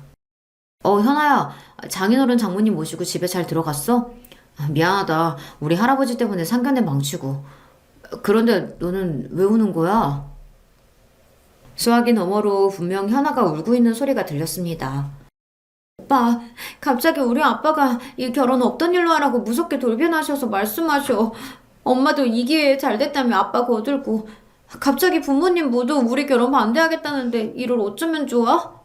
현아야, 장인어른 장모님 모시고 집에 잘 들어갔어? 미안하다. 우리 할아버지 때문에 상견례 망치고. 그런데 너는 왜 우는 거야? 수화기 너머로 분명 현아가 울고 있는 소리가 들렸습니다. 오빠, 갑자기 우리 아빠가 이 결혼 없던 일로 하라고 무섭게 돌변하셔서 말씀하셔. 엄마도 이 기회에 잘 됐다며 아빠 거들고 갑자기 부모님 모두 우리 결혼 반대하겠다는데 이를 어쩌면 좋아?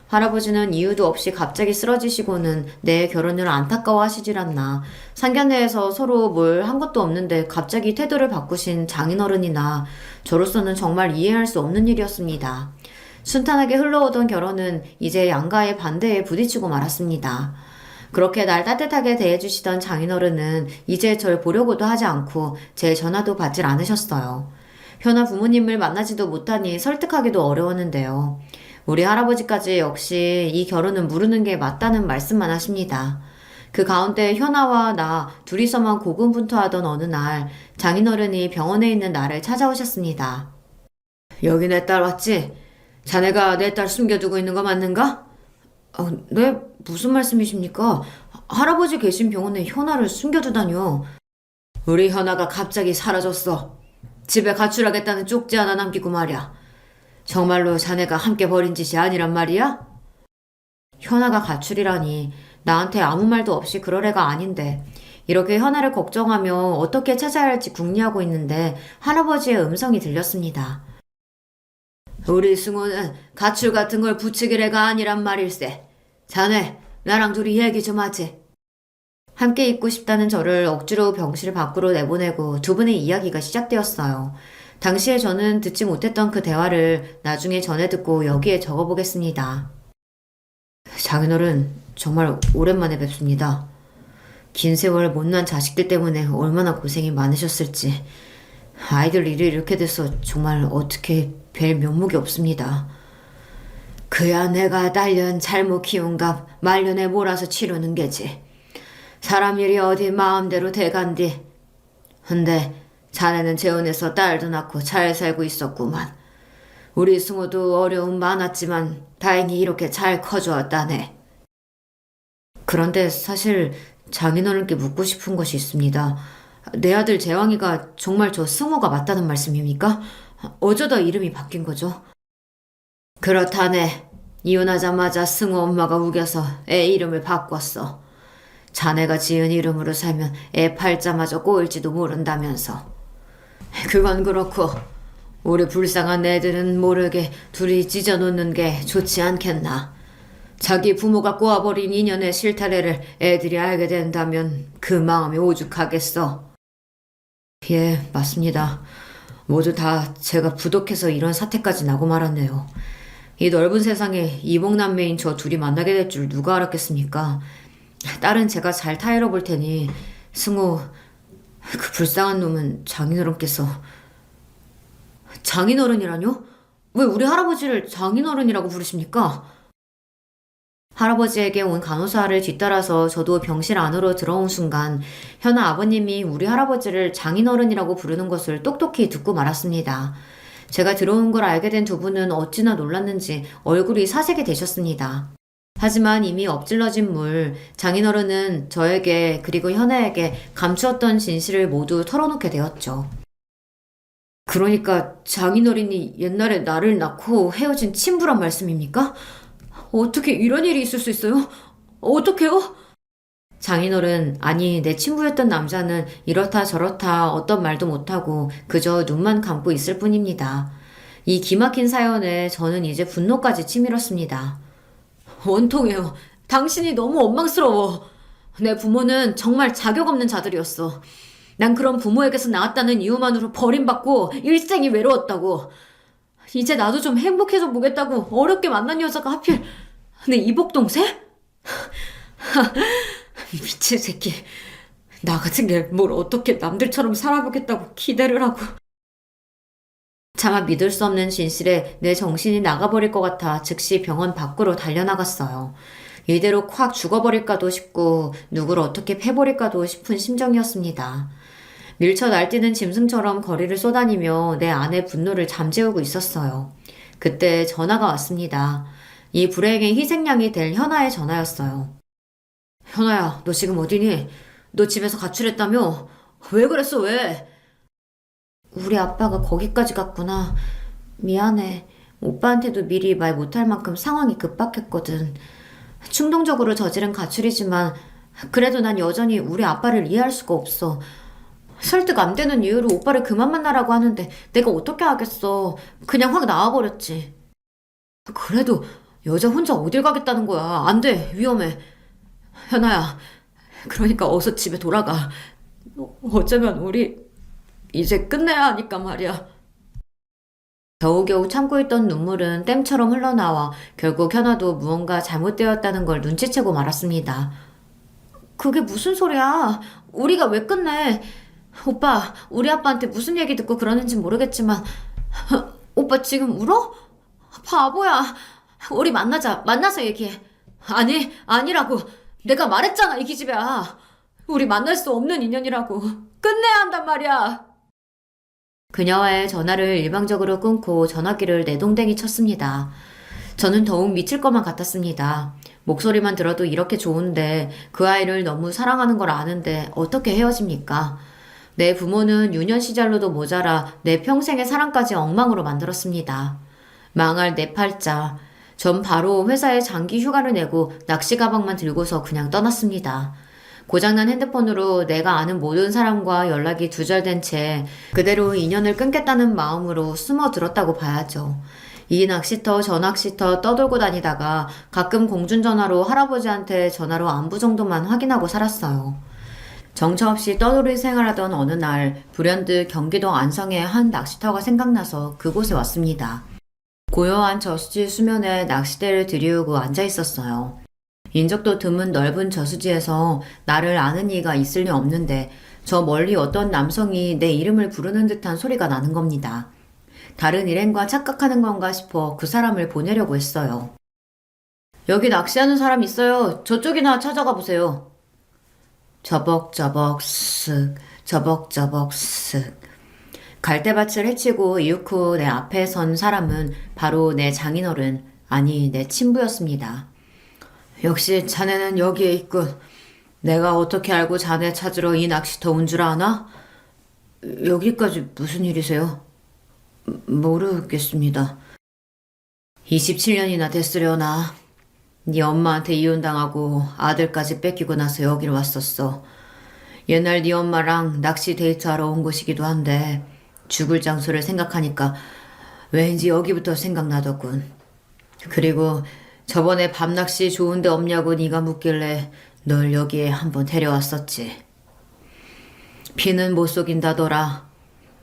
할아버지는 이유도 없이 갑자기 쓰러지시고는 내 결혼을 안타까워하시질 않나. 상견례에서 서로 뭘 한 것도 없는데 갑자기 태도를 바꾸신 장인어른이나 저로서는 정말 이해할 수 없는 일이었습니다. 순탄하게 흘러오던 결혼은 이제 양가의 반대에 부딪히고 말았습니다. 그렇게 날 따뜻하게 대해주시던 장인어른은 이제 절 보려고도 하지 않고 제 전화도 받질 않으셨어요. 현아 부모님을 만나지도 못하니 설득하기도 어려웠는데요. 우리 할아버지까지 역시 이 결혼은 무르는 게 맞다는 말씀만 하십니다. 그 가운데 현아와 나 둘이서만 고군분투하던 어느 날 장인어른이 병원에 있는 나를 찾아오셨습니다. 여기 내 딸 왔지? 자네가 내 딸 숨겨두고 있는 거 맞는가? 네, 무슨 말씀이십니까? 할아버지 계신 병원에 현아를 숨겨두다뇨. 우리 현아가 갑자기 사라졌어. 집에 가출하겠다는 쪽지 하나 남기고 말이야. 정말로 자네가 함께 벌인 짓이 아니란 말이야? 현아가 가출이라니 나한테 아무 말도 없이 그럴 애가 아닌데 이렇게 현아를 걱정하며 어떻게 찾아야 할지 궁리하고 있는데 할아버지의 음성이 들렸습니다. 우리 승호는 가출 같은 걸 부추길 애가 아니란 말일세. 자네, 나랑 둘이 얘기 좀 하지. 함께 있고 싶다는 저를 억지로 병실 밖으로 내보내고 두 분의 이야기가 시작되었어요. 당시에 저는 듣지 못했던 그 대화를 나중에 전해 듣고 여기에 적어보겠습니다. 장인어른, 정말 오랜만에 뵙습니다. 긴 세월 못난 자식들 때문에 얼마나 고생이 많으셨을지. 아이들 일이 이렇게 돼서 정말 어떻게 뵐 면목이 없습니다. 그야 내가 딸년 잘못 키운 값 말년에 몰아서 치르는 게지. 사람 일이 어디 마음대로 돼간디. 근데 자네는 재혼해서 딸도 낳고 잘 살고 있었구만. 우리 승우도 어려움 많았지만 다행히 이렇게 잘 커주었다네. 그런데 사실 장인어른께 묻고 싶은 것이 있습니다. 내 아들 재왕이가 정말 저 승우가 맞다는 말씀입니까? 어쩌다 이름이 바뀐 거죠? 그렇다네. 이혼하자마자 승우 엄마가 우겨서 애 이름을 바꿨어. 자네가 지은 이름으로 살면 애 팔자마저 꼬일지도 모른다면서. 그건 그렇고 우리 불쌍한 애들은 모르게 둘이 찢어놓는 게 좋지 않겠나. 자기 부모가 꼬아버린 인연의 실타래를 애들이 알게 된다면 그 마음이 오죽하겠어. 예, 맞습니다. 모두 다 제가 부족해서 이런 사태까지 나고 말았네요. 이 넓은 세상에 이복남매인 저 둘이 만나게 될 줄 누가 알았겠습니까? 딸은 제가 잘 타일러 볼 테니 승우, 그 불쌍한 놈은 장인어른께서. 장인어른이라뇨? 왜 우리 할아버지를 장인어른이라고 부르십니까? 할아버지에게 온 간호사를 뒤따라서 저도 병실 안으로 들어온 순간 현아 아버님이 우리 할아버지를 장인어른이라고 부르는 것을 똑똑히 듣고 말았습니다. 제가 들어온 걸 알게 된 두 분은 어찌나 놀랐는지 얼굴이 사색이 되셨습니다. 하지만 이미 엎질러진 물, 장인어른은 저에게 그리고 현아에게 감추었던 진실을 모두 털어놓게 되었죠. 그러니까 장인어른이 옛날에 나를 낳고 헤어진 친부란 말씀입니까? 어떻게 이런 일이 있을 수 있어요? 어떡해요? 장인어른, 아니, 내 친구였던 남자는 이렇다 저렇다 어떤 말도 못하고 그저 눈만 감고 있을 뿐입니다. 이 기막힌 사연에 저는 이제 분노까지 치밀었습니다. 원통해요. 당신이 너무 원망스러워. 내 부모는 정말 자격 없는 자들이었어. 난 그런 부모에게서 나왔다는 이유만으로 버림받고 일생이 외로웠다고. 이제 나도 좀 행복해져 보겠다고 어렵게 만난 여자가 하필 내 이복동생? 미친 새끼. 나 같은 게 뭘 어떻게 남들처럼 살아보겠다고 기대를 하고. 차마 믿을 수 없는 진실에 내 정신이 나가버릴 것 같아 즉시 병원 밖으로 달려나갔어요. 이대로 콱 죽어버릴까도 싶고 누구를 어떻게 패버릴까도 싶은 심정이었습니다. 밀쳐 날뛰는 짐승처럼 거리를 쏘다니며 내 안의 분노를 잠재우고 있었어요. 그때 전화가 왔습니다. 이 불행의 희생양이 될 현아의 전화였어요. 현아야, 너 지금 어디니? 너 집에서 가출했다며? 왜 그랬어, 왜? 우리 아빠가 거기까지 갔구나. 미안해. 오빠한테도 미리 말 못할 만큼 상황이 급박했거든. 충동적으로 저지른 가출이지만 그래도 난 여전히 우리 아빠를 이해할 수가 없어. 설득 안 되는 이유로 오빠를 그만 만나라고 하는데 내가 어떻게 하겠어. 그냥 확 나와버렸지. 그래도 여자 혼자 어딜 가겠다는 거야. 안 돼. 위험해. 현아야. 그러니까 어서 집에 돌아가. 어쩌면 우리 이제 끝내야 하니까 말이야. 겨우겨우 참고 있던 눈물은 댐처럼 흘러나와 결국 현아도 무언가 잘못되었다는 걸 눈치채고 말았습니다. 그게 무슨 소리야? 우리가 왜 끝내? 오빠, 우리 아빠한테 무슨 얘기 듣고 그러는지 모르겠지만 오빠 지금 울어? 바보야. 우리 만나서 얘기해. 아니, 아니라고. 내가 말했잖아, 이 기집애야. 우리 만날 수 없는 인연이라고. 끝내야 한단 말이야. 그녀와의 전화를 일방적으로 끊고 전화기를 내동댕이 쳤습니다. 저는 더욱 미칠 것만 같았습니다. 목소리만 들어도 이렇게 좋은데 그 아이를 너무 사랑하는 걸 아는데 어떻게 헤어집니까? 내 부모는 유년 시절로도 모자라 내 평생의 사랑까지 엉망으로 만들었습니다. 망할 내 팔자. 전 바로 회사에 장기 휴가를 내고 낚시 가방만 들고서 그냥 떠났습니다. 고장난 핸드폰으로 내가 아는 모든 사람과 연락이 두절된 채 그대로 인연을 끊겠다는 마음으로 숨어들었다고 봐야죠. 이 낚시터 저 낚시터 떠돌고 다니다가 가끔 공중전화로 할아버지한테 전화로 안부 정도만 확인하고 살았어요. 정처 없이 떠돌이 생활하던 어느 날 불현듯 경기도 안성의 한 낚시터가 생각나서 그곳에 왔습니다. 고요한 저수지 수면에 낚싯대를 들이우고 앉아 있었어요. 인적도 드문 넓은 저수지에서 나를 아는 이가 있을 리 없는데 저 멀리 어떤 남성이 내 이름을 부르는 듯한 소리가 나는 겁니다. 다른 일행과 착각하는 건가 싶어 그 사람을 보내려고 했어요. 여기 낚시하는 사람 있어요. 저쪽이나 찾아가 보세요. 저벅저벅 쓱 저벅저벅 쓱 갈대밭을 헤치고 이윽고 내 앞에 선 사람은 바로 내 장인어른, 아니 내 친부였습니다. 역시 자네는 여기에 있군. 내가 어떻게 알고 자네 찾으러 이 낚시터 온 줄 아나? 여기까지 무슨 일이세요? 모르겠습니다. 27년이나 됐으려나. 네 엄마한테 이혼당하고 아들까지 뺏기고 나서 여기로 왔었어. 옛날 네 엄마랑 낚시 데이트하러 온 곳이기도 한데 죽을 장소를 생각하니까 왠지 여기부터 생각나더군. 그리고 저번에 밤낚시 좋은 데 없냐고 네가 묻길래 널 여기에 한번 데려왔었지. 피는 못 속인다더라.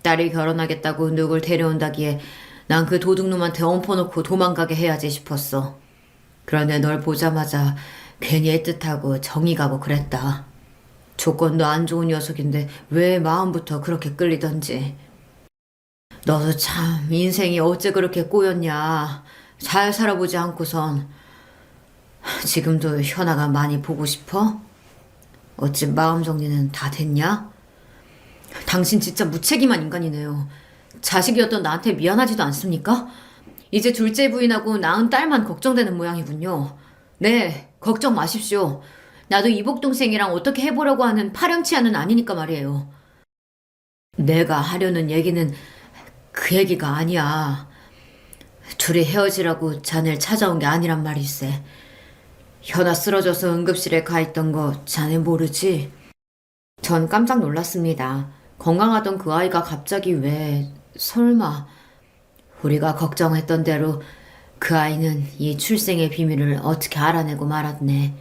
딸이 결혼하겠다고 누굴 데려온다기에 난 그 도둑놈한테 엎어놓고 도망가게 해야지 싶었어. 그런데 널 보자마자 괜히 애틋하고 정이 가고 그랬다. 조건도 안 좋은 녀석인데 왜 마음부터 그렇게 끌리던지. 너도 참 인생이 어째 그렇게 꼬였냐. 잘 살아보지 않고선. 지금도 현아가 많이 보고 싶어? 어찌 마음 정리는 다 됐냐? 당신 진짜 무책임한 인간이네요. 자식이었던 나한테 미안하지도 않습니까? 이제 둘째 부인하고 낳은 딸만 걱정되는 모양이군요. 네, 걱정 마십시오. 나도 이복동생이랑 어떻게 해보려고 하는 파렴치한은 아니니까 말이에요. 내가 하려는 얘기는 그 얘기가 아니야. 둘이 헤어지라고 자네를 찾아온 게 아니란 말일세. 현아 쓰러져서 응급실에 가 있던 거 자네 모르지? 전 깜짝 놀랐습니다. 건강하던 그 아이가 갑자기 왜, 설마, 우리가 걱정했던 대로 그 아이는 이 출생의 비밀을 어떻게 알아내고 말았네.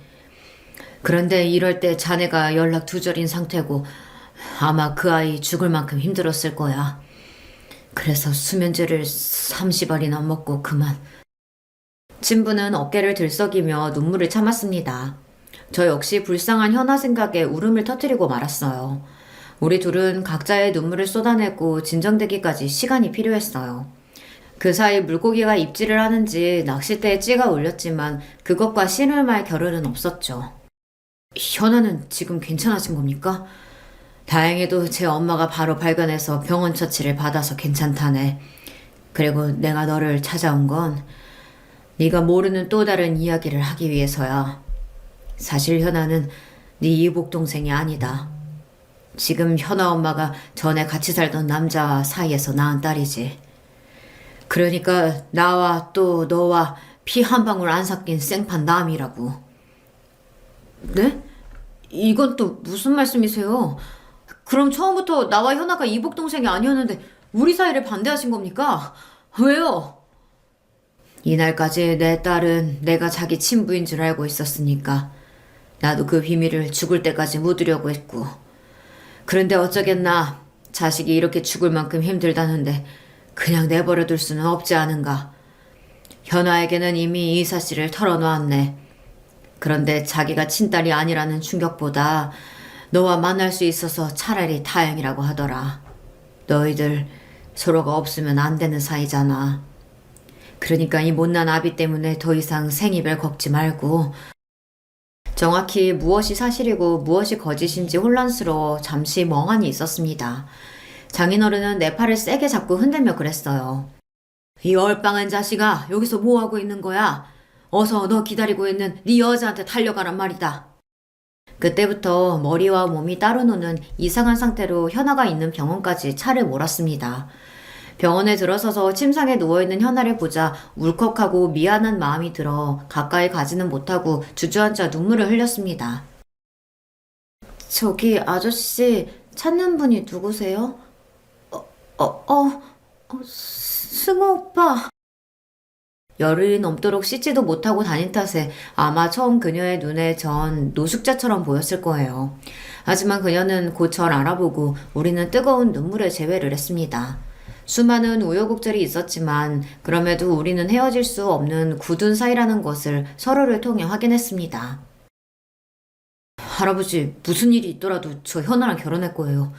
그런데 이럴 때 자네가 연락 두절인 상태고 아마 그 아이 죽을 만큼 힘들었을 거야. 그래서 수면제를 30알이나 먹고 그만. 친부는 어깨를 들썩이며 눈물을 참았습니다. 저 역시 불쌍한 현아 생각에 울음을 터뜨리고 말았어요. 우리 둘은 각자의 눈물을 쏟아내고 진정되기까지 시간이 필요했어요. 그 사이 물고기가 입질을 하는지 낚싯대에 찌가 울렸지만 그것과 씨를 말 겨를은 없었죠. 현아는 지금 괜찮아진 겁니까? 다행히도 제 엄마가 바로 발견해서 병원 처치를 받아서 괜찮다네. 그리고 내가 너를 찾아온 건 네가 모르는 또 다른 이야기를 하기 위해서야. 사실 현아는 네 이복 동생이 아니다. 지금 현아 엄마가 전에 같이 살던 남자 사이에서 낳은 딸이지. 그러니까 나와 또 너와 피 한 방울 안 섞인 생판 남이라고. 네? 이건 또 무슨 말씀이세요? 그럼 처음부터 나와 현아가 이복 동생이 아니었는데 우리 사이를 반대하신 겁니까? 왜요? 이날까지 내 딸은 내가 자기 친부인 줄 알고 있었으니까 나도 그 비밀을 죽을 때까지 묻으려고 했고. 그런데 어쩌겠나. 자식이 이렇게 죽을 만큼 힘들다는데 그냥 내버려 둘 수는 없지 않은가. 현아에게는 이미 이 사실을 털어놓았네. 그런데 자기가 친딸이 아니라는 충격보다 너와 만날 수 있어서 차라리 다행이라고 하더라. 너희들 서로가 없으면 안 되는 사이잖아. 그러니까 이 못난 아비 때문에 더 이상 생이별 걷지 말고. 정확히 무엇이 사실이고 무엇이 거짓인지 혼란스러워 잠시 멍하니 있었습니다. 장인어른은 내 팔을 세게 잡고 흔들며 그랬어요. 이 얼빵한 자식아, 여기서 뭐하고 있는 거야? 어서 너 기다리고 있는 네 여자한테 달려가란 말이다. 그때부터 머리와 몸이 따로 노는 이상한 상태로 현아가 있는 병원까지 차를 몰았습니다. 병원에 들어서서 침상에 누워있는 현아를 보자 울컥하고 미안한 마음이 들어 가까이 가지는 못하고 주저앉아 눈물을 흘렸습니다. 저기 아저씨 찾는 분이 누구세요? 승우 오빠. 열흘이 넘도록 씻지도 못하고 다닌 탓에 아마 처음 그녀의 눈에 전 노숙자처럼 보였을 거예요. 하지만 그녀는 곧 절 알아보고 우리는 뜨거운 눈물에 재회를 했습니다. 수많은 우여곡절이 있었지만 그럼에도 우리는 헤어질 수 없는 굳은 사이라는 것을 서로를 통해 확인했습니다. 할아버지, 무슨 일이 있더라도 저 현아랑 결혼할 거예요.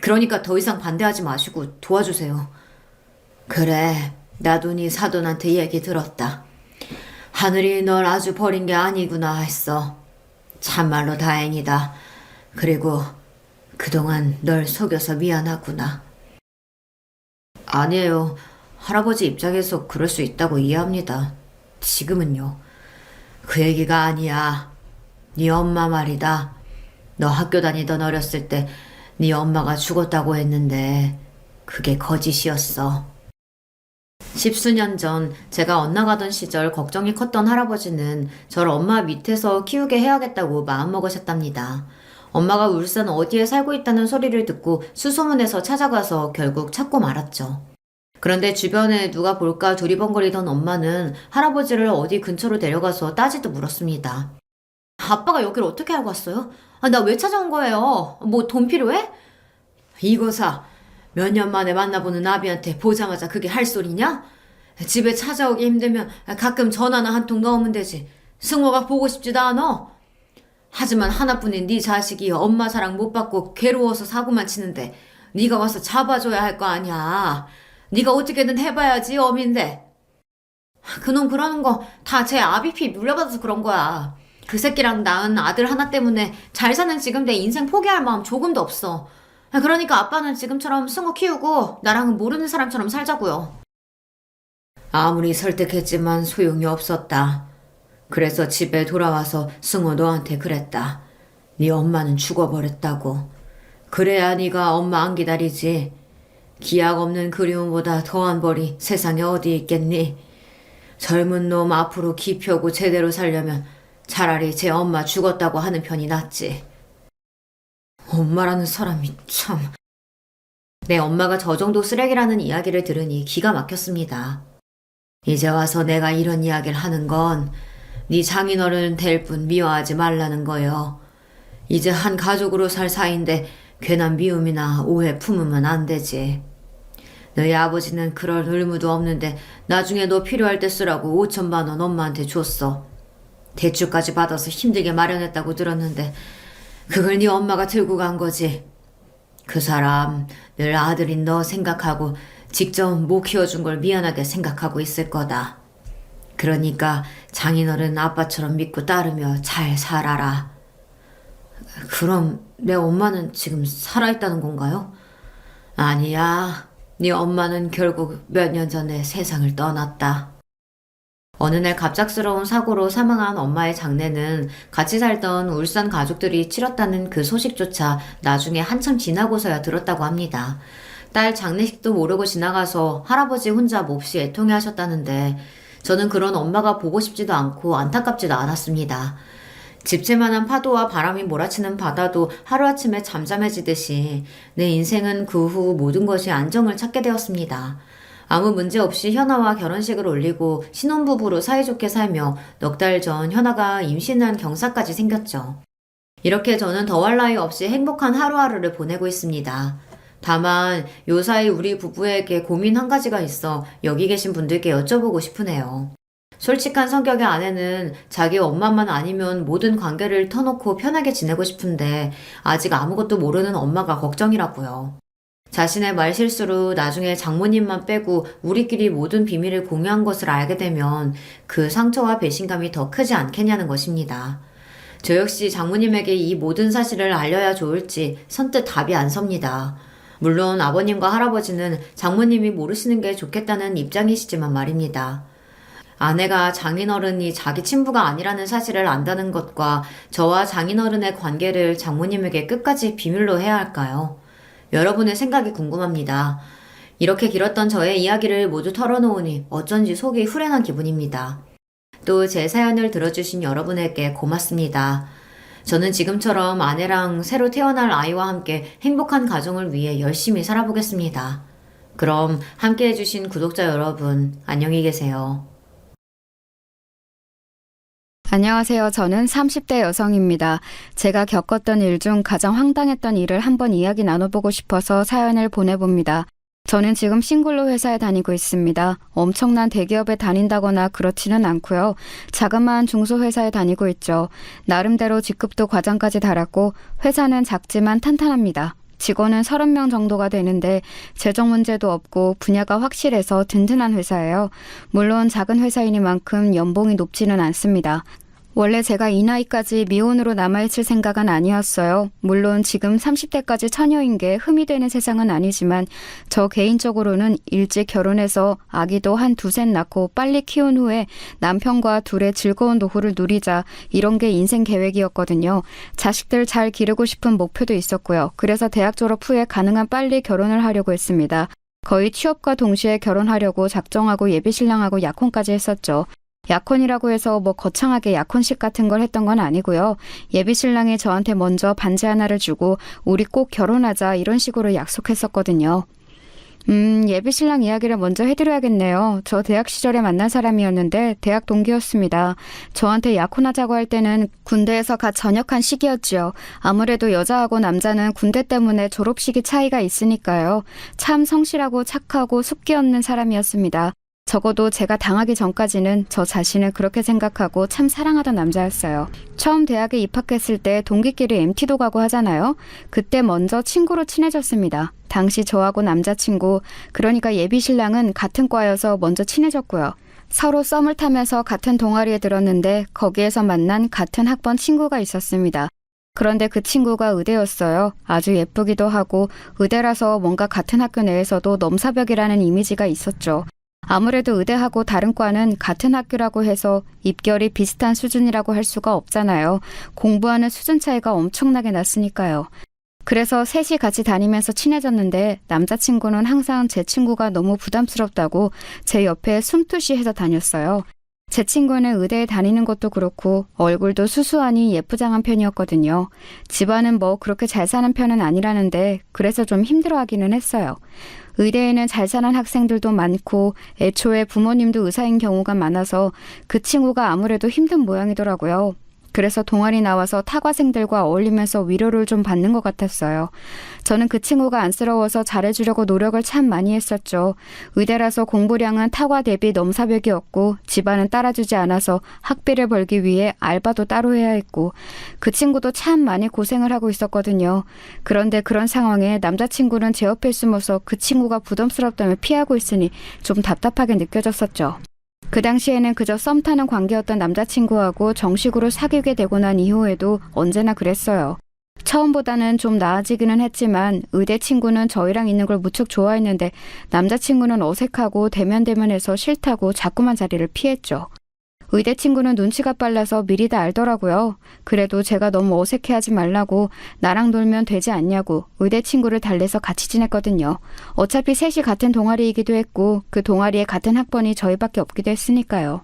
그러니까 더 이상 반대하지 마시고 도와주세요. 그래, 나도 네 사돈한테 얘기 들었다. 하늘이 널 아주 버린 게 아니구나 했어. 참말로 다행이다. 그리고 그동안 널 속여서 미안하구나. 아니에요. 할아버지 입장에서 그럴 수 있다고 이해합니다. 지금은요. 그 얘기가 아니야. 네 엄마 말이다. 너 학교 다니던 어렸을 때 네 엄마가 죽었다고 했는데 그게 거짓이었어. 십수년 전 제가 엇나가던 시절 걱정이 컸던 할아버지는 저를 엄마 밑에서 키우게 해야겠다고 마음먹으셨답니다. 엄마가 울산 어디에 살고 있다는 소리를 듣고 수소문해서 찾아가서 결국 찾고 말았죠. 그런데 주변에 누가 볼까 두리번거리던 엄마는 할아버지를 어디 근처로 데려가서 따지도 물었습니다. 아빠가 여기를 어떻게 알고 왔어요? 나 왜 찾아온 거예요? 뭐 돈 필요해? 이거사, 몇 년 만에 만나보는 아비한테 보자마자 그게 할 소리냐? 집에 찾아오기 힘들면 가끔 전화나 한 통 넣으면 되지. 승호가 보고 싶지도 않아. 하지만 하나뿐인 네 자식이 엄마 사랑 못 받고 괴로워서 사고만 치는데 네가 와서 잡아줘야 할 거 아니야. 네가 어떻게든 해봐야지 어민데. 그놈 그러는 거 다 제 아비피 물려받아서 그런 거야. 그 새끼랑 낳은 아들 하나 때문에 잘 사는 지금 내 인생 포기할 마음 조금도 없어. 그러니까 아빠는 지금처럼 승우 키우고 나랑은 모르는 사람처럼 살자고요. 아무리 설득했지만 소용이 없었다. 그래서 집에 돌아와서 승우 너한테 그랬다. 네 엄마는 죽어버렸다고. 그래야 네가 엄마 안 기다리지. 기약 없는 그리움보다 더한 벌이 세상에 어디 있겠니? 젊은 놈 앞으로 기 펴고 제대로 살려면 차라리 제 엄마 죽었다고 하는 편이 낫지. 엄마라는 사람이 참... 내 엄마가 저 정도 쓰레기라는 이야기를 들으니 기가 막혔습니다. 이제 와서 내가 이런 이야기를 하는 건 네 장인어른 될 뿐 미워하지 말라는 거요. 이제 한 가족으로 살 사이인데 괜한 미움이나 오해 품으면 안 되지. 너희 아버지는 그럴 의무도 없는데 나중에 너 필요할 때 쓰라고 5천만 원 엄마한테 줬어. 대출까지 받아서 힘들게 마련했다고 들었는데 그걸 네 엄마가 들고 간 거지. 그 사람 늘 아들인 너 생각하고 직접 못 키워준 걸 미안하게 생각하고 있을 거다. 그러니까 장인어른 아빠처럼 믿고 따르며 잘 살아라. 그럼 내 엄마는 지금 살아있다는 건가요? 아니야. 네 엄마는 결국 몇 년 전에 세상을 떠났다. 어느 날 갑작스러운 사고로 사망한 엄마의 장례는 같이 살던 울산 가족들이 치렀다는 그 소식조차 나중에 한참 지나고서야 들었다고 합니다. 딸 장례식도 모르고 지나가서 할아버지 혼자 몹시 애통해 하셨다는데 저는 그런 엄마가 보고 싶지도 않고 안타깝지도 않았습니다. 집채만한 파도와 바람이 몰아치는 바다도 하루아침에 잠잠해지듯이 내 인생은 그 후 모든 것이 안정을 찾게 되었습니다. 아무 문제 없이 현아와 결혼식을 올리고 신혼부부로 사이좋게 살며 넉 달 전 현아가 임신한 경사까지 생겼죠. 이렇게 저는 더할 나위 없이 행복한 하루하루를 보내고 있습니다. 다만 요사이 우리 부부에게 고민 한 가지가 있어 여기 계신 분들께 여쭤보고 싶으네요. 솔직한 성격의 아내는 자기 엄마만 아니면 모든 관계를 터놓고 편하게 지내고 싶은데 아직 아무것도 모르는 엄마가 걱정이라고요. 자신의 말실수로 나중에 장모님만 빼고 우리끼리 모든 비밀을 공유한 것을 알게 되면 그 상처와 배신감이 더 크지 않겠냐는 것입니다. 저 역시 장모님에게 이 모든 사실을 알려야 좋을지 선뜻 답이 안 섭니다. 물론 아버님과 할아버지는 장모님이 모르시는 게 좋겠다는 입장이시지만 말입니다. 아내가 장인어른이 자기 친부가 아니라는 사실을 안다는 것과 저와 장인어른의 관계를 장모님에게 끝까지 비밀로 해야 할까요? 여러분의 생각이 궁금합니다. 이렇게 길었던 저의 이야기를 모두 털어놓으니 어쩐지 속이 후련한 기분입니다. 또 제 사연을 들어주신 여러분에게 고맙습니다. 저는 지금처럼 아내랑 새로 태어날 아이와 함께 행복한 가정을 위해 열심히 살아보겠습니다. 그럼 함께 해주신 구독자 여러분, 안녕히 계세요. 안녕하세요. 저는 30대 여성입니다. 제가 겪었던 일 중 가장 황당했던 일을 한번 이야기 나눠보고 싶어서 사연을 보내봅니다. 저는 지금 싱글로 회사에 다니고 있습니다. 엄청난 대기업에 다닌다거나 그렇지는 않고요. 자그마한 중소회사에 다니고 있죠. 나름대로 직급도 과장까지 달았고 회사는 작지만 탄탄합니다. 직원은 30명 정도가 되는데 재정 문제도 없고 분야가 확실해서 든든한 회사예요. 물론 작은 회사이니만큼 연봉이 높지는 않습니다. 원래 제가 이 나이까지 미혼으로 남아있을 생각은 아니었어요. 물론 지금 30대까지 처녀인 게 흠이 되는 세상은 아니지만 저 개인적으로는 일찍 결혼해서 아기도 한 두셋 낳고 빨리 키운 후에 남편과 둘의 즐거운 노후를 누리자, 이런 게 인생 계획이었거든요. 자식들 잘 기르고 싶은 목표도 있었고요. 그래서 대학 졸업 후에 가능한 빨리 결혼을 하려고 했습니다. 거의 취업과 동시에 결혼하려고 작정하고 예비신랑하고 약혼까지 했었죠. 약혼이라고 해서 뭐 거창하게 약혼식 같은 걸 했던 건 아니고요. 예비신랑이 저한테 먼저 반지 하나를 주고 우리 꼭 결혼하자, 이런 식으로 약속했었거든요. 예비신랑 이야기를 먼저 해드려야겠네요. 저 대학 시절에 만난 사람이었는데 대학 동기였습니다. 저한테 약혼하자고 할 때는 군대에서 갓 전역한 시기였지요. 아무래도 여자하고 남자는 군대 때문에 졸업식이 차이가 있으니까요. 참 성실하고 착하고 숙기 없는 사람이었습니다. 적어도 제가 당하기 전까지는 저 자신을 그렇게 생각하고 참 사랑하던 남자였어요. 처음 대학에 입학했을 때 동기끼리 MT도 가고 하잖아요. 그때 먼저 친구로 친해졌습니다. 당시 저하고 남자친구, 그러니까 예비신랑은 같은 과여서 먼저 친해졌고요. 서로 썸을 타면서 같은 동아리에 들었는데 거기에서 만난 같은 학번 친구가 있었습니다. 그런데 그 친구가 의대였어요. 아주 예쁘기도 하고 의대라서 뭔가 같은 학교 내에서도 넘사벽이라는 이미지가 있었죠. 아무래도 의대하고 다른 과는 같은 학교라고 해서 입결이 비슷한 수준이라고 할 수가 없잖아요. 공부하는 수준 차이가 엄청나게 났으니까요. 그래서 셋이 같이 다니면서 친해졌는데 남자친구는 항상 제 친구가 너무 부담스럽다고 제 옆에 숨투시 해서 다녔어요. 제 친구는 의대에 다니는 것도 그렇고 얼굴도 수수하니 예쁘장한 편이었거든요. 집안은 뭐 그렇게 잘 사는 편은 아니라는데 그래서 좀 힘들어하기는 했어요. 의대에는 잘 사는 학생들도 많고 애초에 부모님도 의사인 경우가 많아서 그 친구가 아무래도 힘든 모양이더라고요. 그래서 동아리 나와서 타과생들과 어울리면서 위로를 좀 받는 것 같았어요. 저는 그 친구가 안쓰러워서 잘해주려고 노력을 참 많이 했었죠. 의대라서 공부량은 타과 대비 넘사벽이었고 집안은 따라주지 않아서 학비를 벌기 위해 알바도 따로 해야 했고 그 친구도 참 많이 고생을 하고 있었거든요. 그런데 그런 상황에 남자친구는 제 옆에 숨어서 그 친구가 부담스럽다며 피하고 있으니 좀 답답하게 느껴졌었죠. 그 당시에는 그저 썸 타는 관계였던 남자친구하고 정식으로 사귀게 되고 난 이후에도 언제나 그랬어요. 처음보다는 좀 나아지기는 했지만 의대 친구는 저희랑 있는 걸 무척 좋아했는데 남자친구는 어색하고 대면대면해서 싫다고 자꾸만 자리를 피했죠. 의대 친구는 눈치가 빨라서 미리 다 알더라고요. 그래도 제가 너무 어색해하지 말라고 나랑 놀면 되지 않냐고 의대 친구를 달래서 같이 지냈거든요. 어차피 셋이 같은 동아리이기도 했고 그 동아리에 같은 학번이 저희밖에 없기도 했으니까요.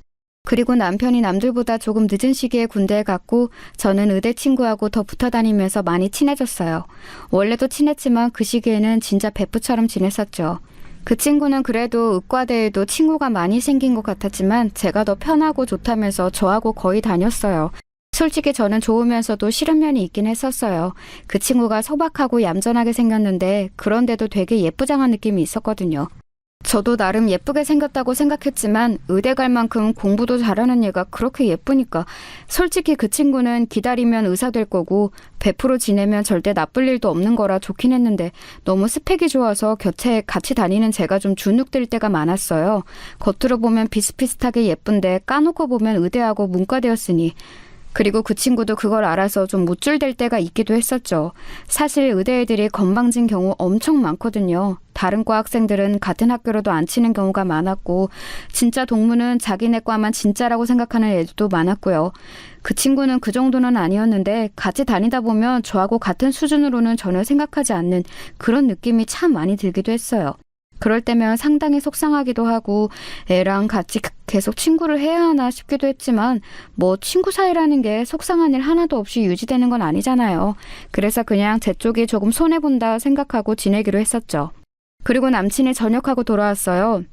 그리고 남편이 남들보다 조금 늦은 시기에 군대에 갔고 저는 의대 친구하고 더 붙어 다니면서 많이 친해졌어요. 원래도 친했지만 그 시기에는 진짜 베프처럼 지냈었죠. 그 친구는 그래도 의과대에도 친구가 많이 생긴 것 같았지만 제가 더 편하고 좋다면서 저하고 거의 다녔어요. 솔직히 저는 좋으면서도 싫은 면이 있긴 했었어요. 그 친구가 소박하고 얌전하게 생겼는데 그런데도 되게 예쁘장한 느낌이 있었거든요. 저도 나름 예쁘게 생겼다고 생각했지만 의대 갈 만큼 공부도 잘하는 얘가 그렇게 예쁘니까 솔직히 그 친구는 기다리면 의사 될 거고 100% 지내면 절대 나쁠 일도 없는 거라 좋긴 했는데 너무 스펙이 좋아서 곁에 같이 다니는 제가 좀 주눅들 때가 많았어요. 겉으로 보면 비슷비슷하게 예쁜데 까놓고 보면 의대하고 문과대였으니 그리고 그 친구도 그걸 알아서 좀 무줄될 때가 있기도 했었죠. 사실 의대 애들이 건방진 경우 엄청 많거든요. 다른 과 학생들은 같은 학교로도 안 치는 경우가 많았고 진짜 동무는 자기네 과만 진짜라고 생각하는 애들도 많았고요. 그 친구는 그 정도는 아니었는데 같이 다니다 보면 저하고 같은 수준으로는 전혀 생각하지 않는 그런 느낌이 참 많이 들기도 했어요. 그럴 때면 상당히 속상하기도 하고 애랑 같이 계속 친구를 해야 하나 싶기도 했지만 뭐 친구 사이라는 게 속상한 일 하나도 없이 유지되는 건 아니잖아요. 그래서 그냥 제 쪽이 조금 손해본다 생각하고 지내기로 했었죠. 그리고 남친이 전역하고 돌아왔어요.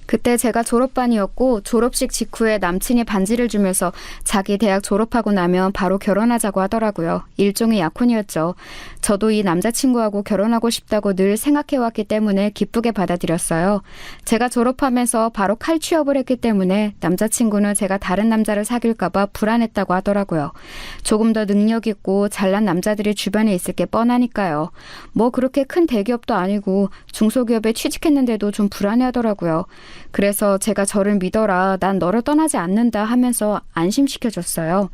그때 제가 졸업반이었고 졸업식 직후에 남친이 반지를 주면서 자기 대학 졸업하고 나면 바로 결혼하자고 하더라고요. 일종의 약혼이었죠. 저도 이 남자친구하고 결혼하고 싶다고 늘 생각해왔기 때문에 기쁘게 받아들였어요. 제가 졸업하면서 바로 칼취업을 했기 때문에 남자친구는 제가 다른 남자를 사귈까봐 불안했다고 하더라고요. 조금 더 능력 있고 잘난 남자들이 주변에 있을 게 뻔하니까요. 뭐 그렇게 큰 대기업도 아니고 중소기업에 취직했는데도 좀 불안해하더라고요. 그래서 제가 저를 믿어라, 난 너를 떠나지 않는다 하면서 안심시켜줬어요.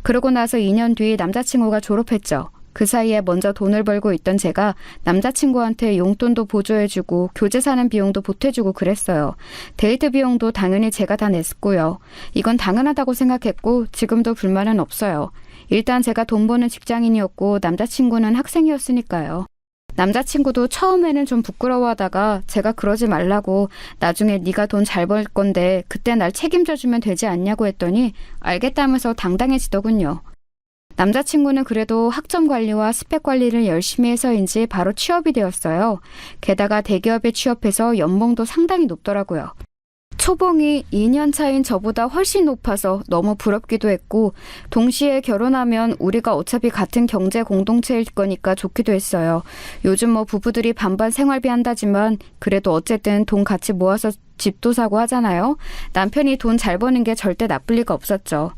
그러고 나서 2년 뒤 남자친구가 졸업했죠. 그 사이에 먼저 돈을 벌고 있던 제가 남자친구한테 용돈도 보조해주고 교재 사는 비용도 보태주고 그랬어요. 데이트 비용도 당연히 제가 다 냈고요. 이건 당연하다고 생각했고 지금도 불만은 없어요. 일단 제가 돈 버는 직장인이었고 남자친구는 학생이었으니까요. 남자친구도 처음에는 좀 부끄러워하다가 제가 그러지 말라고 나중에 네가 돈 잘 벌 건데 그때 날 책임져주면 되지 않냐고 했더니 알겠다면서 당당해지더군요. 남자친구는 그래도 학점 관리와 스펙 관리를 열심히 해서인지 바로 취업이 되었어요. 게다가 대기업에 취업해서 연봉도 상당히 높더라고요. 초봉이 2년 차인 저보다 훨씬 높아서 너무 부럽기도 했고 동시에 결혼하면 우리가 어차피 같은 경제 공동체일 거니까 좋기도 했어요. 요즘 뭐 부부들이 반반 생활비 한다지만 그래도 어쨌든 돈 같이 모아서 집도 사고 하잖아요. 남편이 돈 잘 버는 게 절대 나쁠 리가 없었죠.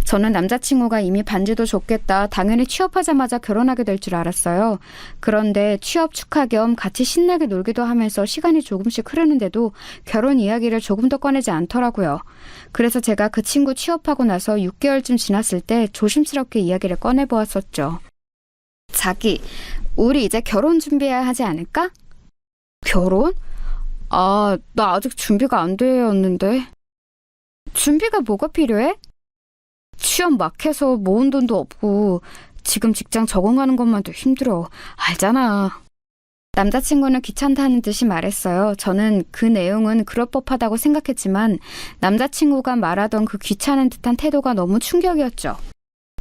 저는 남자친구가 이미 반지도 줬겠다. 당연히 취업하자마자 결혼하게 될 줄 알았어요. 그런데 취업 축하 겸 같이 신나게 놀기도 하면서 시간이 조금씩 흐르는데도 결혼 이야기를 조금 더 꺼내지 않더라고요. 그래서 제가 그 친구 취업하고 나서 6개월쯤 지났을 때 조심스럽게 이야기를 꺼내보았었죠. 자기, 우리 이제 결혼 준비해야 하지 않을까? 결혼? 나 아직 준비가 안 되었는데. 준비가 뭐가 필요해? 취업 막 해서 모은 돈도 없고 지금 직장 적응하는 것만도 힘들어. 알잖아. 남자친구는 귀찮다는 듯이 말했어요. 저는 그 내용은 그럴 법하다고 생각했지만 남자친구가 말하던 그 귀찮은 듯한 태도가 너무 충격이었죠.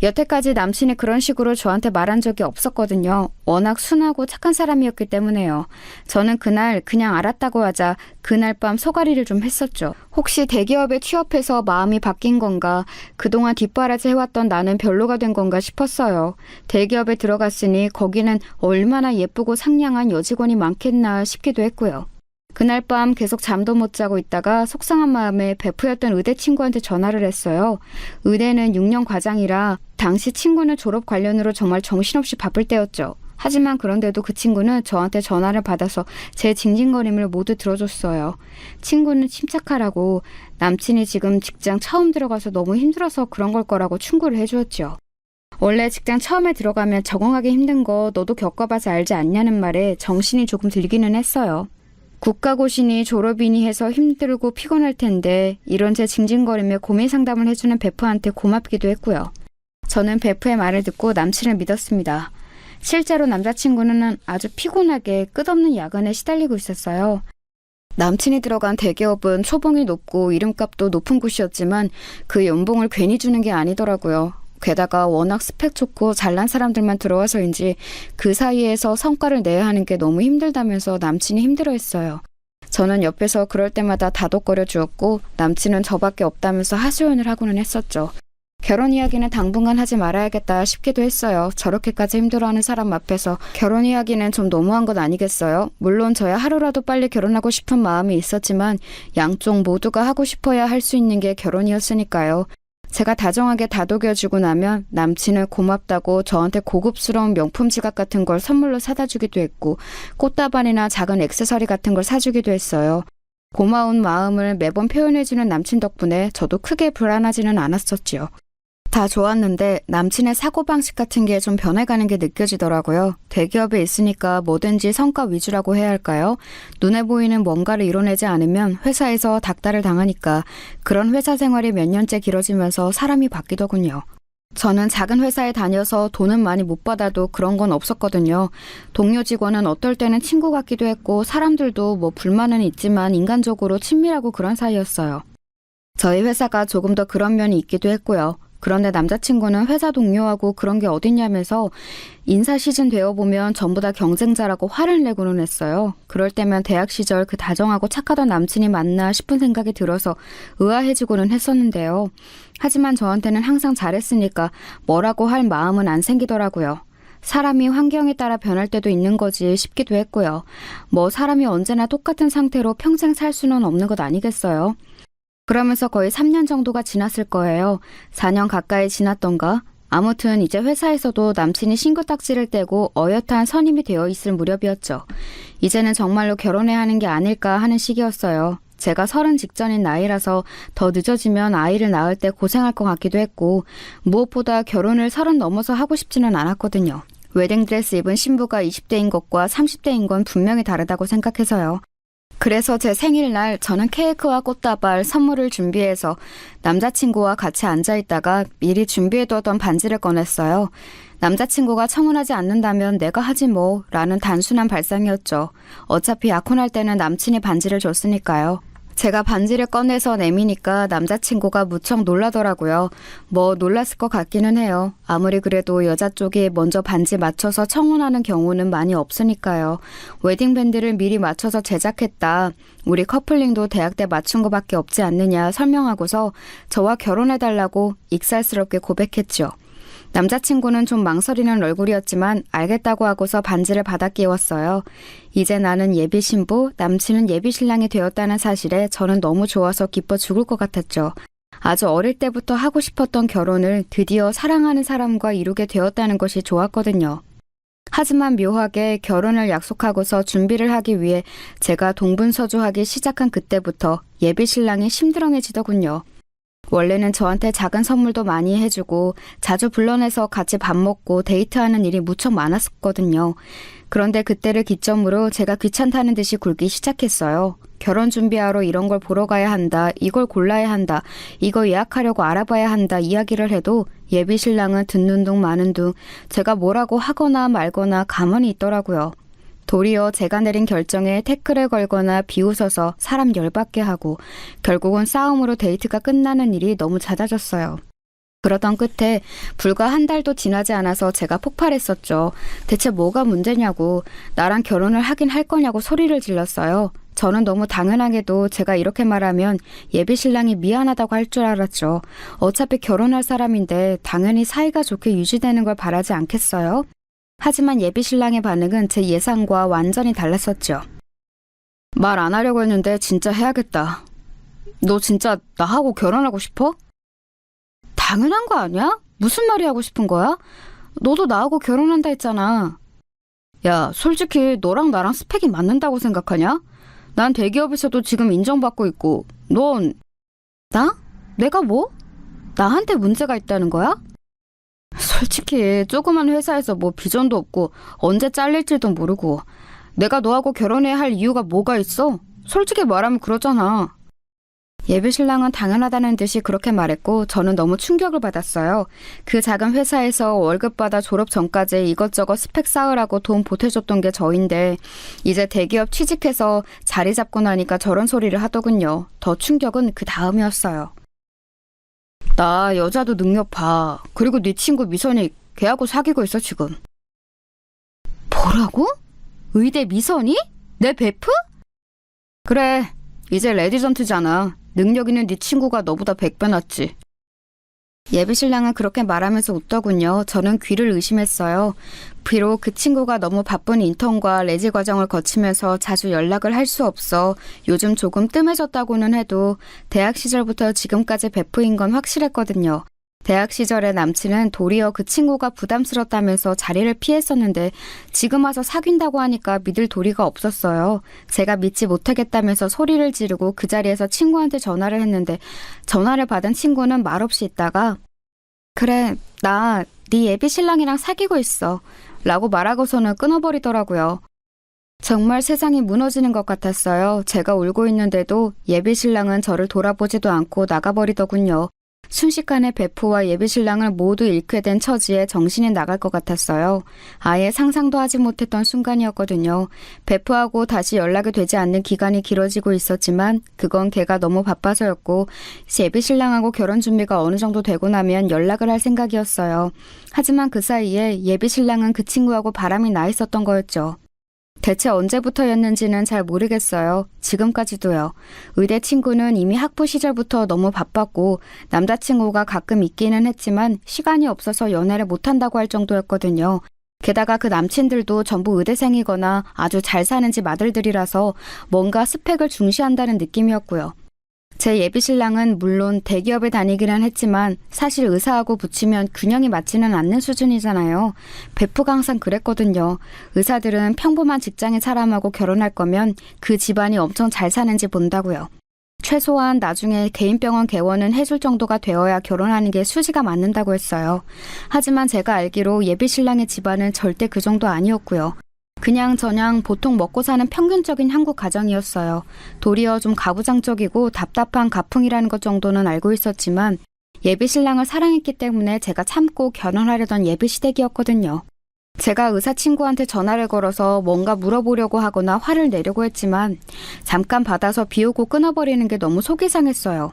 여태까지 남친이 그런 식으로 저한테 말한 적이 없었거든요. 워낙 순하고 착한 사람이었기 때문에요. 저는 그날 그냥 알았다고 하자 그날 밤 소가리를 좀 했었죠. 혹시 대기업에 취업해서 마음이 바뀐 건가? 그동안 뒷바라지 해왔던 나는 별로가 된 건가 싶었어요. 대기업에 들어갔으니 거기는 얼마나 예쁘고 상냥한 여직원이 많겠나 싶기도 했고요. 그날 밤 계속 잠도 못 자고 있다가 속상한 마음에 베프였던 의대 친구한테 전화를 했어요. 의대는 6년 과장이라 당시 친구는 졸업 관련으로 정말 정신없이 바쁠 때였죠. 하지만 그런데도 그 친구는 저한테 전화를 받아서 제 징징거림을 모두 들어줬어요. 친구는 침착하라고 남친이 지금 직장 처음 들어가서 너무 힘들어서 그런 걸 거라고 충고를 해주었죠. 원래 직장 처음에 들어가면 적응하기 힘든 거 너도 겪어봐서 알지 않냐는 말에 정신이 조금 들기는 했어요. 국가고시니 졸업이니 해서 힘들고 피곤할 텐데 이런 제 징징거리며 고민 상담을 해주는 베프한테 고맙기도 했고요. 저는 베프의 말을 듣고 남친을 믿었습니다. 실제로 남자친구는 아주 피곤하게 끝없는 야근에 시달리고 있었어요. 남친이 들어간 대기업은 초봉이 높고 이름값도 높은 곳이었지만 그 연봉을 괜히 주는 게 아니더라고요. 게다가 워낙 스펙 좋고 잘난 사람들만 들어와서인지 그 사이에서 성과를 내야 하는 게 너무 힘들다면서 남친이 힘들어했어요. 저는 옆에서 그럴 때마다 다독거려 주었고 남친은 저밖에 없다면서 하소연을 하고는 했었죠. 결혼 이야기는 당분간 하지 말아야겠다 싶기도 했어요. 저렇게까지 힘들어하는 사람 앞에서 결혼 이야기는 좀 너무한 것 아니겠어요? 물론 저야 하루라도 빨리 결혼하고 싶은 마음이 있었지만 양쪽 모두가 하고 싶어야 할 수 있는 게 결혼이었으니까요. 제가 다정하게 다독여주고 나면 남친은 고맙다고 저한테 고급스러운 명품 지갑 같은 걸 선물로 사다 주기도 했고 꽃다발이나 작은 액세서리 같은 걸 사주기도 했어요. 고마운 마음을 매번 표현해주는 남친 덕분에 저도 크게 불안하지는 않았었지요. 다 좋았는데 남친의 사고방식 같은 게 좀 변해가는 게 느껴지더라고요. 대기업에 있으니까 뭐든지 성과 위주라고 해야 할까요? 눈에 보이는 뭔가를 이뤄내지 않으면 회사에서 닥달을 당하니까 그런 회사 생활이 몇 년째 길어지면서 사람이 바뀌더군요. 저는 작은 회사에 다녀서 돈은 많이 못 받아도 그런 건 없었거든요. 동료 직원은 어떨 때는 친구 같기도 했고 사람들도 뭐 불만은 있지만 인간적으로 친밀하고 그런 사이였어요. 저희 회사가 조금 더 그런 면이 있기도 했고요. 그런데 남자친구는 회사 동료하고 그런 게 어딨냐면서 인사 시즌 되어보면 전부 다 경쟁자라고 화를 내고는 했어요. 그럴 때면 대학 시절 그 다정하고 착하던 남친이 맞나 싶은 생각이 들어서 의아해지고는 했었는데요. 하지만 저한테는 항상 잘했으니까 뭐라고 할 마음은 안 생기더라고요. 사람이 환경에 따라 변할 때도 있는 거지 싶기도 했고요. 뭐 사람이 언제나 똑같은 상태로 평생 살 수는 없는 것 아니겠어요? 그러면서 거의 3년 정도가 지났을 거예요. 4년 가까이 지났던가? 아무튼 이제 회사에서도 남친이 신고딱지를 떼고 어엿한 선임이 되어 있을 무렵이었죠. 이제는 정말로 결혼해야 하는 게 아닐까 하는 시기였어요. 제가 30 직전인 나이라서 더 늦어지면 아이를 낳을 때 고생할 것 같기도 했고 무엇보다 결혼을 30 넘어서 하고 싶지는 않았거든요. 웨딩드레스 입은 신부가 20대인 것과 30대인 건 분명히 다르다고 생각해서요. 그래서 제 생일날 저는 케이크와 꽃다발, 선물을 준비해서 남자친구와 같이 앉아있다가 미리 준비해두었던 반지를 꺼냈어요. 남자친구가 청혼하지 않는다면 내가 하지 뭐 라는 단순한 발상이었죠. 어차피 약혼할 때는 남친이 반지를 줬으니까요. 제가 반지를 꺼내서 내미니까 남자친구가 무척 놀라더라고요. 뭐 놀랐을 것 같기는 해요. 아무리 그래도 여자 쪽이 먼저 반지 맞춰서 청혼하는 경우는 많이 없으니까요. 웨딩밴드를 미리 맞춰서 제작했다. 우리 커플링도 대학 때 맞춘 거밖에 없지 않느냐 설명하고서 저와 결혼해달라고 익살스럽게 고백했죠. 남자친구는 좀 망설이는 얼굴이었지만 알겠다고 하고서 반지를 받아 끼웠어요. 이제 나는 예비 신부, 남친은 예비 신랑이 되었다는 사실에 저는 너무 좋아서 기뻐 죽을 것 같았죠. 아주 어릴 때부터 하고 싶었던 결혼을 드디어 사랑하는 사람과 이루게 되었다는 것이 좋았거든요. 하지만 묘하게 결혼을 약속하고서 준비를 하기 위해 제가 동분서주하기 시작한 그때부터 예비 신랑이 심드렁해지더군요. 원래는 저한테 작은 선물도 많이 해주고 자주 불러내서 같이 밥 먹고 데이트하는 일이 무척 많았었거든요. 그런데 그때를 기점으로 제가 귀찮다는 듯이 굴기 시작했어요. 결혼 준비하러 이런 걸 보러 가야 한다, 이걸 골라야 한다, 이거 예약하려고 알아봐야 한다 이야기를 해도 예비 신랑은 듣는 둥 마는 둥 제가 뭐라고 하거나 말거나 가만히 있더라고요. 도리어 제가 내린 결정에 태클을 걸거나 비웃어서 사람 열받게 하고 결국은 싸움으로 데이트가 끝나는 일이 너무 잦아졌어요. 그러던 끝에 불과 한 달도 지나지 않아서 제가 폭발했었죠. 대체 뭐가 문제냐고, 나랑 결혼을 하긴 할 거냐고 소리를 질렀어요. 저는 너무 당연하게도 제가 이렇게 말하면 예비 신랑이 미안하다고 할 줄 알았죠. 어차피 결혼할 사람인데 당연히 사이가 좋게 유지되는 걸 바라지 않겠어요? 하지만 예비 신랑의 반응은 제 예상과 완전히 달랐었죠. 말 안 하려고 했는데 진짜 해야겠다. 너 진짜 나하고 결혼하고 싶어? 당연한 거 아니야? 무슨 말이 하고 싶은 거야? 너도 나하고 결혼한다 했잖아. 야, 솔직히 너랑 나랑 스펙이 맞는다고 생각하냐? 난 대기업에서도 지금 인정받고 있고, 넌... 나? 내가 뭐? 나한테 문제가 있다는 거야? 솔직히 조그만 회사에서 뭐 비전도 없고 언제 잘릴지도 모르고 내가 너하고 결혼해야 할 이유가 뭐가 있어? 솔직히 말하면 그러잖아. 예비 신랑은 당연하다는 듯이 그렇게 말했고 저는 너무 충격을 받았어요. 그 작은 회사에서 월급 받아 졸업 전까지 이것저것 스펙 쌓으라고 돈 보태줬던 게 저인데 이제 대기업 취직해서 자리 잡고 나니까 저런 소리를 하더군요. 더 충격은 그 다음이었어요. 나 여자도 능력 봐. 그리고 네 친구 미선이 걔하고 사귀고 있어 지금. 뭐라고? 의대 미선이? 내 베프? 그래, 이제 레디전트잖아. 능력 있는 네 친구가 너보다 100배 낫지. 예비 신랑은 그렇게 말하면서 웃더군요. 저는 귀를 의심했어요. 비록 그 친구가 너무 바쁜 인턴과 레지 과정을 거치면서 자주 연락을 할 수 없어 요즘 조금 뜸해졌다고는 해도 대학 시절부터 지금까지 베프인 건 확실했거든요. 대학 시절에 남친은 도리어 그 친구가 부담스럽다면서 자리를 피했었는데 지금 와서 사귄다고 하니까 믿을 도리가 없었어요. 제가 믿지 못하겠다면서 소리를 지르고 그 자리에서 친구한테 전화를 했는데 전화를 받은 친구는 말없이 있다가 그래, 나 네 예비 신랑이랑 사귀고 있어 라고 말하고서는 끊어버리더라고요. 정말 세상이 무너지는 것 같았어요. 제가 울고 있는데도 예비 신랑은 저를 돌아보지도 않고 나가버리더군요. 순식간에 베프와 예비 신랑을 모두 잃게 된 처지에 정신이 나갈 것 같았어요. 아예 상상도 하지 못했던 순간이었거든요. 베프하고 다시 연락이 되지 않는 기간이 길어지고 있었지만 그건 걔가 너무 바빠서였고 예비 신랑하고 결혼 준비가 어느 정도 되고 나면 연락을 할 생각이었어요. 하지만 그 사이에 예비 신랑은 그 친구하고 바람이 나 있었던 거였죠. 대체 언제부터였는지는 잘 모르겠어요. 지금까지도요. 의대 친구는 이미 학부 시절부터 너무 바빴고 남자친구가 가끔 있기는 했지만 시간이 없어서 연애를 못한다고 할 정도였거든요. 게다가 그 남친들도 전부 의대생이거나 아주 잘 사는 집 아들들이라서 뭔가 스펙을 중시한다는 느낌이었고요. 제 예비 신랑은 물론 대기업에 다니기는 했지만 사실 의사하고 붙이면 균형이 맞지는 않는 수준이잖아요. 베프가 항상 그랬거든요. 의사들은 평범한 직장인 사람하고 결혼할 거면 그 집안이 엄청 잘 사는지 본다고요. 최소한 나중에 개인병원 개원은 해줄 정도가 되어야 결혼하는 게 수지가 맞는다고 했어요. 하지만 제가 알기로 예비 신랑의 집안은 절대 그 정도 아니었고요. 그냥 저냥 보통 먹고 사는 평균적인 한국 가정이었어요. 도리어 좀 가부장적이고 답답한 가풍이라는 것 정도는 알고 있었지만 예비 신랑을 사랑했기 때문에 제가 참고 결혼하려던 예비 시댁이었거든요. 제가 의사 친구한테 전화를 걸어서 뭔가 물어보려고 하거나 화를 내려고 했지만 잠깐 받아서 비우고 끊어버리는 게 너무 속이 상했어요.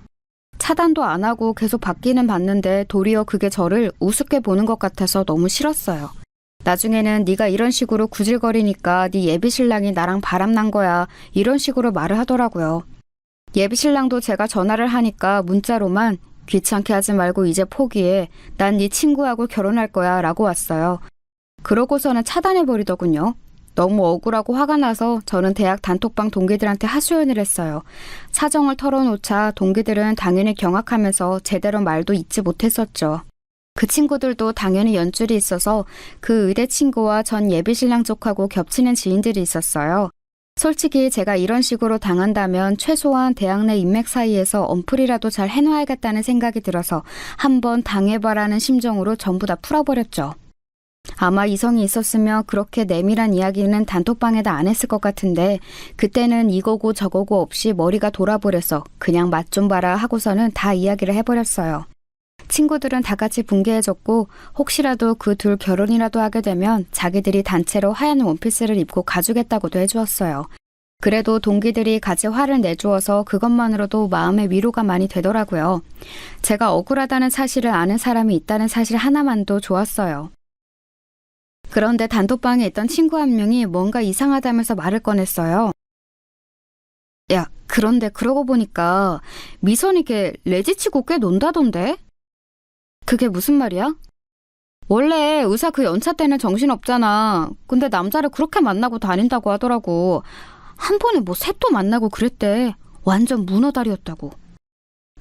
차단도 안 하고 계속 받기는 받는데 도리어 그게 저를 우습게 보는 것 같아서 너무 싫었어요. 나중에는 네가 이런 식으로 구질거리니까 네 예비 신랑이 나랑 바람난 거야 이런 식으로 말을 하더라고요. 예비 신랑도 제가 전화를 하니까 문자로만 귀찮게 하지 말고 이제 포기해. 난 네 친구하고 결혼할 거야 라고 왔어요. 그러고서는 차단해버리더군요. 너무 억울하고 화가 나서 저는 대학 단톡방 동기들한테 하소연을 했어요. 사정을 털어놓자 동기들은 당연히 경악하면서 제대로 말도 잇지 못했었죠. 그 친구들도 당연히 연줄이 있어서 그 의대 친구와 전 예비 신랑 쪽하고 겹치는 지인들이 있었어요. 솔직히 제가 이런 식으로 당한다면 최소한 대학 내 인맥 사이에서 언플이라도 잘 해놔야겠다는 생각이 들어서 한번 당해봐라는 심정으로 전부 다 풀어버렸죠. 아마 이성이 있었으면 그렇게 내밀한 이야기는 단톡방에다 안 했을 것 같은데 그때는 이거고 저거고 없이 머리가 돌아버려서 그냥 맛 좀 봐라 하고서는 다 이야기를 해버렸어요. 친구들은 다 같이 붕괴해졌고 혹시라도 그 둘 결혼이라도 하게 되면 자기들이 단체로 하얀 원피스를 입고 가주겠다고도 해주었어요. 그래도 동기들이 같이 화를 내주어서 그것만으로도 마음의 위로가 많이 되더라고요. 제가 억울하다는 사실을 아는 사람이 있다는 사실 하나만도 좋았어요. 그런데 단톡방에 있던 친구 한 명이 뭔가 이상하다면서 말을 꺼냈어요. 야, 그런데 그러고 보니까 미선이 걔 레지치고 꽤 논다던데? 그게 무슨 말이야? 원래 의사 그 연차 때는 정신없잖아. 근데 남자를 그렇게 만나고 다닌다고 하더라고. 한 번에 뭐 셋도 만나고 그랬대. 완전 문어다리였다고.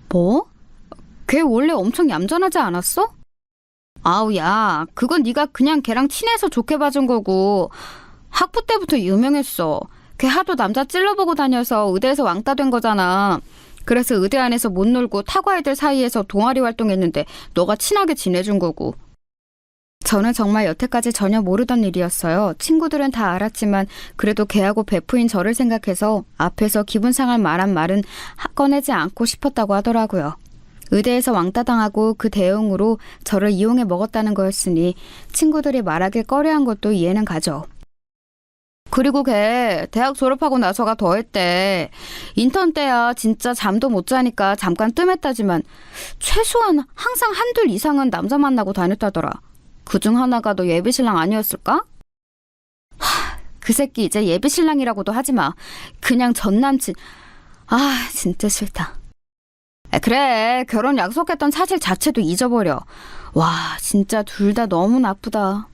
뭐? 걔 원래 엄청 얌전하지 않았어? 아우 야, 그건 네가 그냥 걔랑 친해서 좋게 봐준 거고 학부 때부터 유명했어. 걔 하도 남자 찔러보고 다녀서 의대에서 왕따 된 거잖아. 그래서 의대 안에서 못 놀고 타과 애들 사이에서 동아리 활동했는데 너가 친하게 지내준 거고. 저는 정말 여태까지 전혀 모르던 일이었어요. 친구들은 다 알았지만 그래도 걔하고 베프인 저를 생각해서 앞에서 기분 상할 만한 말은 꺼내지 않고 싶었다고 하더라고요. 의대에서 왕따 당하고 그 대응으로 저를 이용해 먹었다는 거였으니 친구들이 말하길 꺼려한 것도 이해는 가죠. 그리고 걔 대학 졸업하고 나서가 더했대. 인턴 때야 진짜 잠도 못 자니까 잠깐 뜸했다지만 최소한 항상 한둘 이상은 남자 만나고 다녔다더라. 그중 하나가 너 예비신랑 아니었을까? 그 새끼 이제 예비신랑이라고도 하지 마. 그냥 전 남친. 아, 진짜 싫다. 그래, 결혼 약속했던 사실 자체도 잊어버려. 와, 진짜 둘 다 너무 나쁘다.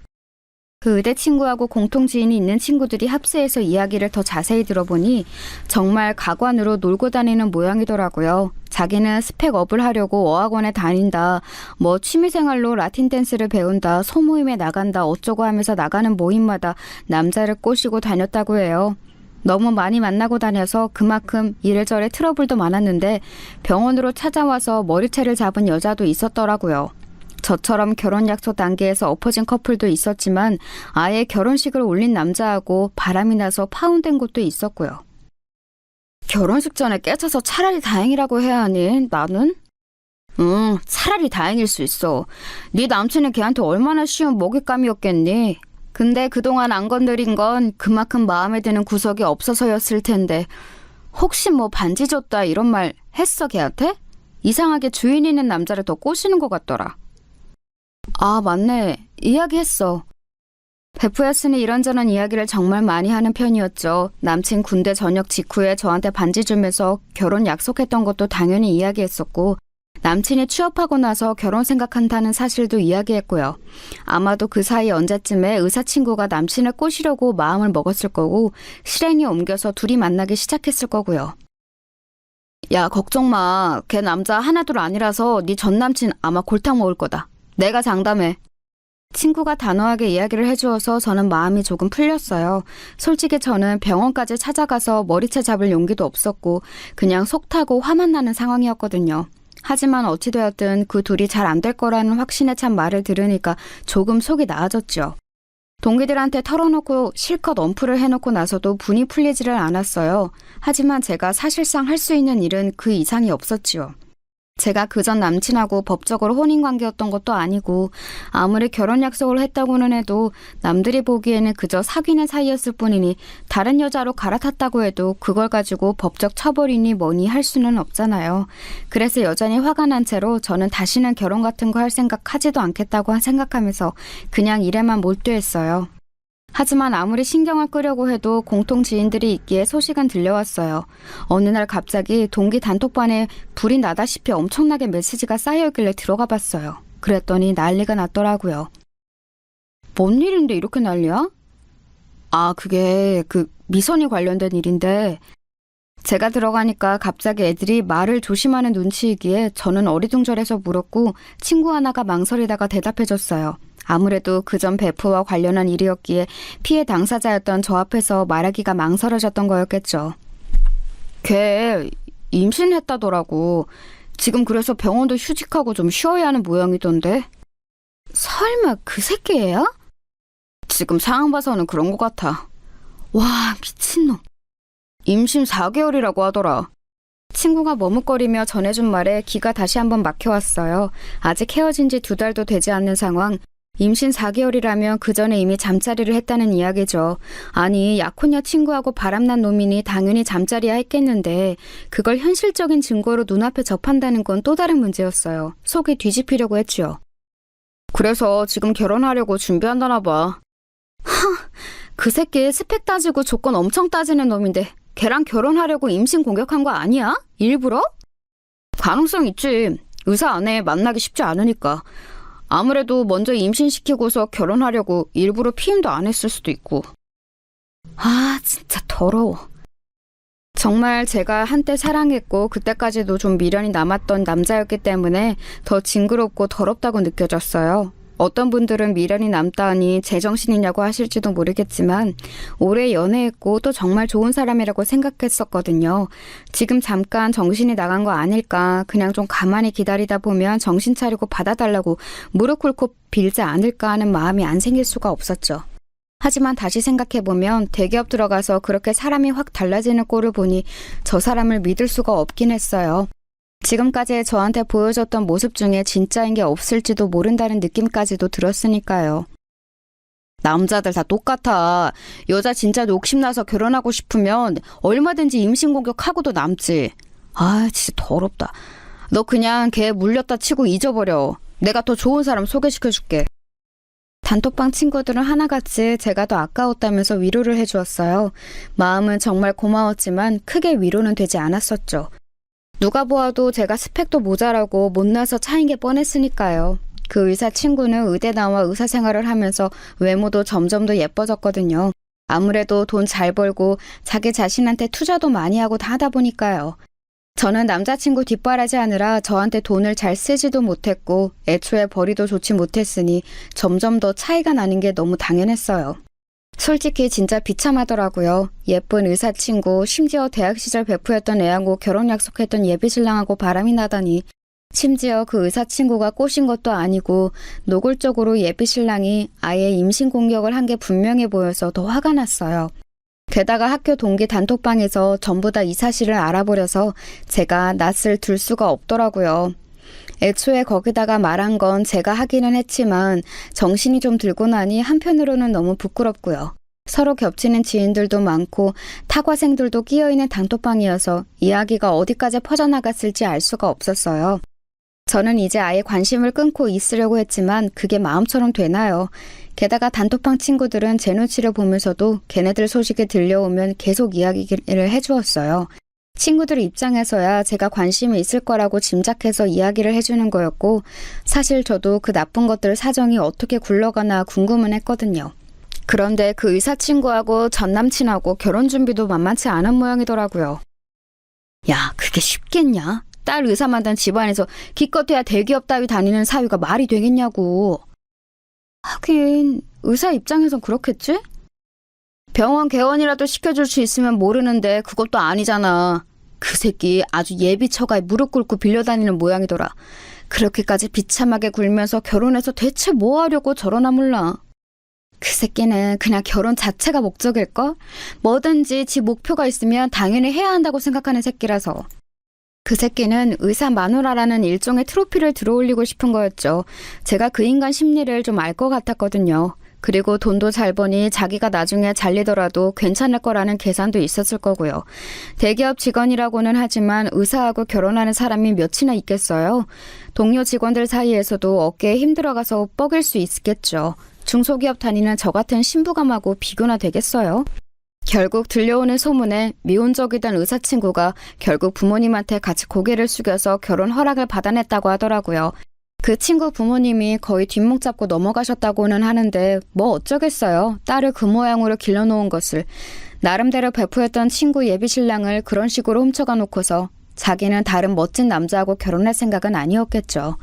그 의대 친구하고 공통 지인이 있는 친구들이 합세해서 이야기를 더 자세히 들어보니 정말 가관으로 놀고 다니는 모양이더라고요. 자기는 스펙업을 하려고 어학원에 다닌다, 뭐 취미생활로 라틴 댄스를 배운다, 소모임에 나간다 어쩌고 하면서 나가는 모임마다 남자를 꼬시고 다녔다고 해요. 너무 많이 만나고 다녀서 그만큼 이래저래 트러블도 많았는데 병원으로 찾아와서 머리채를 잡은 여자도 있었더라고요. 저처럼 결혼 약속 단계에서 엎어진 커플도 있었지만 아예 결혼식을 올린 남자하고 바람이 나서 파혼된 곳도 있었고요. 결혼식 전에 깨쳐서 차라리 다행이라고 해야 하니 나는? 차라리 다행일 수 있어. 네 남친은 걔한테 얼마나 쉬운 먹잇감이었겠니? 근데 그동안 안 건드린 건 그만큼 마음에 드는 구석이 없어서였을 텐데 혹시 뭐 반지 줬다 이런 말 했어 걔한테? 이상하게 주인 있는 남자를 더 꼬시는 것 같더라. 아, 맞네. 이야기했어. 베프였으니 이런저런 이야기를 정말 많이 하는 편이었죠. 남친 군대 전역 직후에 저한테 반지 주면서 결혼 약속했던 것도 당연히 이야기했었고 남친이 취업하고 나서 결혼 생각한다는 사실도 이야기했고요. 아마도 그 사이 언제쯤에 의사 친구가 남친을 꼬시려고 마음을 먹었을 거고 실행에 옮겨서 둘이 만나기 시작했을 거고요. 야, 걱정 마. 걔 남자 하나둘 아니라서 네 전남친 아마 골탕 먹을 거다. 내가 장담해. 친구가 단호하게 이야기를 해주어서 저는 마음이 조금 풀렸어요. 솔직히 저는 병원까지 찾아가서 머리채 잡을 용기도 없었고 그냥 속 타고 화만 나는 상황이었거든요. 하지만 어찌되었든 그 둘이 잘 안 될 거라는 확신에 찬 말을 들으니까 조금 속이 나아졌죠. 동기들한테 털어놓고 실컷 엄프를 해놓고 나서도 분이 풀리지를 않았어요. 하지만 제가 사실상 할 수 있는 일은 그 이상이 없었지요. 제가 그전 남친하고 법적으로 혼인관계였던 것도 아니고 아무리 결혼 약속을 했다고는 해도 남들이 보기에는 그저 사귀는 사이였을 뿐이니 다른 여자로 갈아탔다고 해도 그걸 가지고 법적 처벌이니 뭐니 할 수는 없잖아요. 그래서 여전히 화가 난 채로 저는 다시는 결혼 같은 거 할 생각 하지도 않겠다고 생각하면서 그냥 일에만 몰두했어요. 하지만 아무리 신경을 끄려고 해도 공통 지인들이 있기에 소식은 들려왔어요. 어느 날 갑자기 동기 단톡방에 불이 나다시피 엄청나게 메시지가 쌓여있길래 들어가 봤어요. 그랬더니 난리가 났더라고요. 뭔 일인데 이렇게 난리야? 아, 그게 미선이 관련된 일인데 제가 들어가니까 갑자기 애들이 말을 조심하는 눈치이기에 저는 어리둥절해서 물었고 친구 하나가 망설이다가 대답해줬어요. 아무래도 그전 베프와 관련한 일이었기에 피해 당사자였던 저 앞에서 말하기가 망설여졌던 거였겠죠. 걔 임신했다더라고. 지금 그래서 병원도 휴직하고 좀 쉬어야 하는 모양이던데. 설마 그 새끼예요? 지금 상황 봐서는 그런 것 같아. 와, 미친놈. 임신 4개월이라고 하더라. 친구가 머뭇거리며 전해준 말에 기가 다시 한번 막혀왔어요. 아직 헤어진 지 2달도 되지 않는 상황. 임신 4개월이라면 그 전에 이미 잠자리를 했다는 이야기죠. 아니, 약혼녀 친구하고 바람난 놈이니 당연히 잠자리야 했겠는데 그걸 현실적인 증거로 눈앞에 접한다는 건 또 다른 문제였어요. 속이 뒤집히려고 했지요. 그래서 지금 결혼하려고 준비한다나 봐. 그 새끼 스펙 따지고 조건 엄청 따지는 놈인데 걔랑 결혼하려고 임신 공격한 거 아니야? 일부러? 가능성 있지. 의사 아내 만나기 쉽지 않으니까. 아무래도 먼저 임신시키고서 결혼하려고 일부러 피임도 안 했을 수도 있고. 아, 진짜 더러워. 정말 제가 한때 사랑했고 그때까지도 좀 미련이 남았던 남자였기 때문에 더 징그럽고 더럽다고 느껴졌어요. 어떤 분들은 미련이 남다니 제정신이냐고 하실지도 모르겠지만 오래 연애했고 또 정말 좋은 사람이라고 생각했었거든요. 지금 잠깐 정신이 나간 거 아닐까, 그냥 좀 가만히 기다리다 보면 정신 차리고 받아달라고 무릎 꿇고 빌지 않을까 하는 마음이 안 생길 수가 없었죠. 하지만 다시 생각해보면 대기업 들어가서 그렇게 사람이 확 달라지는 꼴을 보니 저 사람을 믿을 수가 없긴 했어요. 지금까지 저한테 보여줬던 모습 중에 진짜인 게 없을지도 모른다는 느낌까지도 들었으니까요. 남자들 다 똑같아. 여자 진짜 욕심나서 결혼하고 싶으면 얼마든지 임신 공격하고도 남지. 아, 진짜 더럽다. 너 그냥 걔 물렸다 치고 잊어버려. 내가 더 좋은 사람 소개시켜줄게. 단톡방 친구들은 하나같이 제가 더 아까웠다면서 위로를 해주었어요. 마음은 정말 고마웠지만 크게 위로는 되지 않았었죠. 누가 보아도 제가 스펙도 모자라고 못나서 차인 게 뻔했으니까요. 그 의사 친구는 의대 나와 의사 생활을 하면서 외모도 점점 더 예뻐졌거든요. 아무래도 돈 잘 벌고 자기 자신한테 투자도 많이 하고 다 하다 보니까요. 저는 남자친구 뒷바라지 하느라 저한테 돈을 잘 쓰지도 못했고 애초에 벌이도 좋지 못했으니 점점 더 차이가 나는 게 너무 당연했어요. 솔직히 진짜 비참하더라고요. 예쁜 의사 친구, 심지어 대학 시절 베프였던 애하고 결혼 약속했던 예비신랑하고 바람이 나다니. 심지어 그 의사 친구가 꼬신 것도 아니고 노골적으로 예비신랑이 아예 임신 공격을 한 게 분명해 보여서 더 화가 났어요. 게다가 학교 동기 단톡방에서 전부 다 이 사실을 알아버려서 제가 낯을 들 수가 없더라고요. 애초에 거기다가 말한 건 제가 하기는 했지만 정신이 좀 들고 나니 한편으로는 너무 부끄럽고요. 서로 겹치는 지인들도 많고 타과생들도 끼어있는 단톡방이어서 이야기가 어디까지 퍼져나갔을지 알 수가 없었어요. 저는 이제 아예 관심을 끊고 있으려고 했지만 그게 마음처럼 되나요? 게다가 단톡방 친구들은 제 눈치를 보면서도 걔네들 소식이 들려오면 계속 이야기를 해주었어요. 친구들 입장에서야 제가 관심이 있을 거라고 짐작해서 이야기를 해주는 거였고 사실 저도 그 나쁜 것들 사정이 어떻게 굴러가나 궁금은 했거든요. 그런데 그 의사 친구하고 전 남친하고 결혼 준비도 만만치 않은 모양이더라고요. 야, 그게 쉽겠냐? 딸 의사 만든 집안에서 기껏해야 대기업 따위 다니는 사위가 말이 되겠냐고. 하긴 의사 입장에선 그렇겠지? 병원 개원이라도 시켜줄 수 있으면 모르는데 그것도 아니잖아. 그 새끼 아주 예비 처가에 무릎 꿇고 빌려다니는 모양이더라. 그렇게까지 비참하게 굴면서 결혼해서 대체 뭐 하려고 저러나 몰라. 그 새끼는 그냥 결혼 자체가 목적일걸? 뭐든지 지 목표가 있으면 당연히 해야 한다고 생각하는 새끼라서. 그 새끼는 의사 마누라라는 일종의 트로피를 들어올리고 싶은 거였죠. 제가 그 인간 심리를 좀 알 것 같았거든요. 그리고 돈도 잘 버니 자기가 나중에 잘리더라도 괜찮을 거라는 계산도 있었을 거고요. 대기업 직원이라고는 하지만 의사하고 결혼하는 사람이 몇이나 있겠어요? 동료 직원들 사이에서도 어깨에 힘들어가서 뻐길 수 있겠죠. 중소기업 다니는 저 같은 신부감하고 비교나 되겠어요? 결국 들려오는 소문에 미혼적이던 의사 친구가 결국 부모님한테 같이 고개를 숙여서 결혼 허락을 받아냈다고 하더라고요. 그 친구 부모님이 거의 뒷목 잡고 넘어가셨다고는 하는데 뭐 어쩌겠어요. 딸을 그 모양으로 길러놓은 것을. 나름대로 베프였던 친구 예비신랑을 그런 식으로 훔쳐가 놓고서 자기는 다른 멋진 남자하고 결혼할 생각은 아니었겠죠.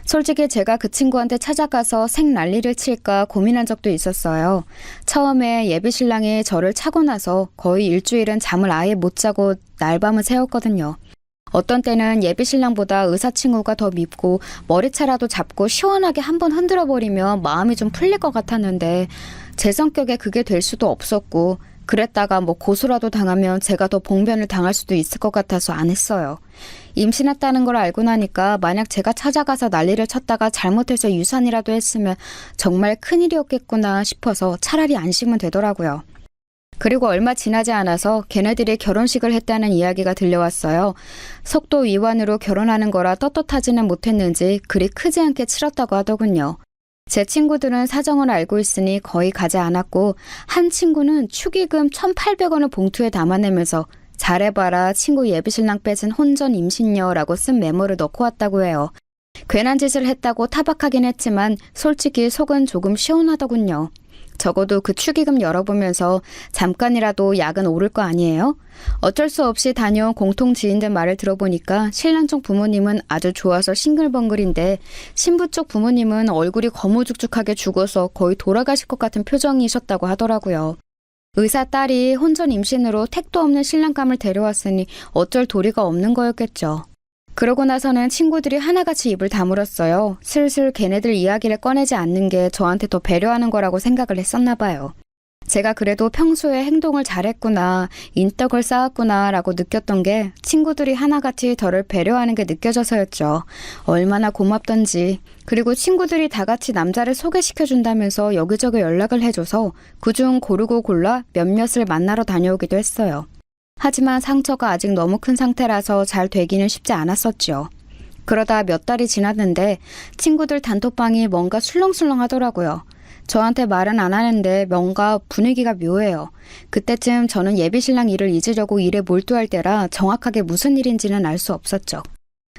솔직히 제가 그 친구한테 찾아가서 생난리를 칠까 고민한 적도 있었어요. 처음에 예비신랑이 저를 차고 나서 거의 일주일은 잠을 아예 못 자고 날밤을 새웠거든요. 어떤 때는 예비신랑보다 의사친구가 더 밉고 머리채라도 잡고 시원하게 한번 흔들어버리면 마음이 좀 풀릴 것 같았는데 제 성격에 그게 될 수도 없었고 그랬다가 뭐 고소라도 당하면 제가 더 봉변을 당할 수도 있을 것 같아서 안 했어요. 임신했다는 걸 알고 나니까 만약 제가 찾아가서 난리를 쳤다가 잘못해서 유산이라도 했으면 정말 큰일이었겠구나 싶어서 차라리 안심은 되더라고요. 그리고 얼마 지나지 않아서 걔네들이 결혼식을 했다는 이야기가 들려왔어요. 속도 위반으로 결혼하는 거라 떳떳하지는 못했는지 그리 크지 않게 치렀다고 하더군요. 제 친구들은 사정을 알고 있으니 거의 가지 않았고 한 친구는 축의금 1,800원을 봉투에 담아내면서 잘해봐라 친구 예비신랑 뺏은 혼전 임신녀라고 쓴 메모를 넣고 왔다고 해요. 괜한 짓을 했다고 타박하긴 했지만 솔직히 속은 조금 시원하더군요. 적어도 그 축의금 열어보면서 잠깐이라도 약은 오를 거 아니에요? 어쩔 수 없이 다녀온 공통 지인들 말을 들어보니까 신랑 쪽 부모님은 아주 좋아서 싱글벙글인데 신부 쪽 부모님은 얼굴이 거무죽죽하게 죽어서 거의 돌아가실 것 같은 표정이셨다고 하더라고요. 의사 딸이 혼전 임신으로 택도 없는 신랑감을 데려왔으니 어쩔 도리가 없는 거였겠죠. 그러고 나서는 친구들이 하나같이 입을 다물었어요. 슬슬 걔네들 이야기를 꺼내지 않는 게 저한테 더 배려하는 거라고 생각을 했었나 봐요. 제가 그래도 평소에 행동을 잘했구나, 인덕을 쌓았구나 라고 느꼈던 게 친구들이 하나같이 저를 배려하는 게 느껴져서였죠. 얼마나 고맙던지. 그리고 친구들이 다 같이 남자를 소개시켜준다면서 여기저기 연락을 해줘서 그중 고르고 골라 몇몇을 만나러 다녀오기도 했어요. 하지만 상처가 아직 너무 큰 상태라서 잘 되기는 쉽지 않았었죠. 그러다 몇 달이 지났는데 친구들 단톡방이 뭔가 술렁술렁 하더라고요. 저한테 말은 안 하는데 뭔가 분위기가 묘해요. 그때쯤 저는 예비신랑 일을 잊으려고 일에 몰두할 때라 정확하게 무슨 일인지는 알 수 없었죠.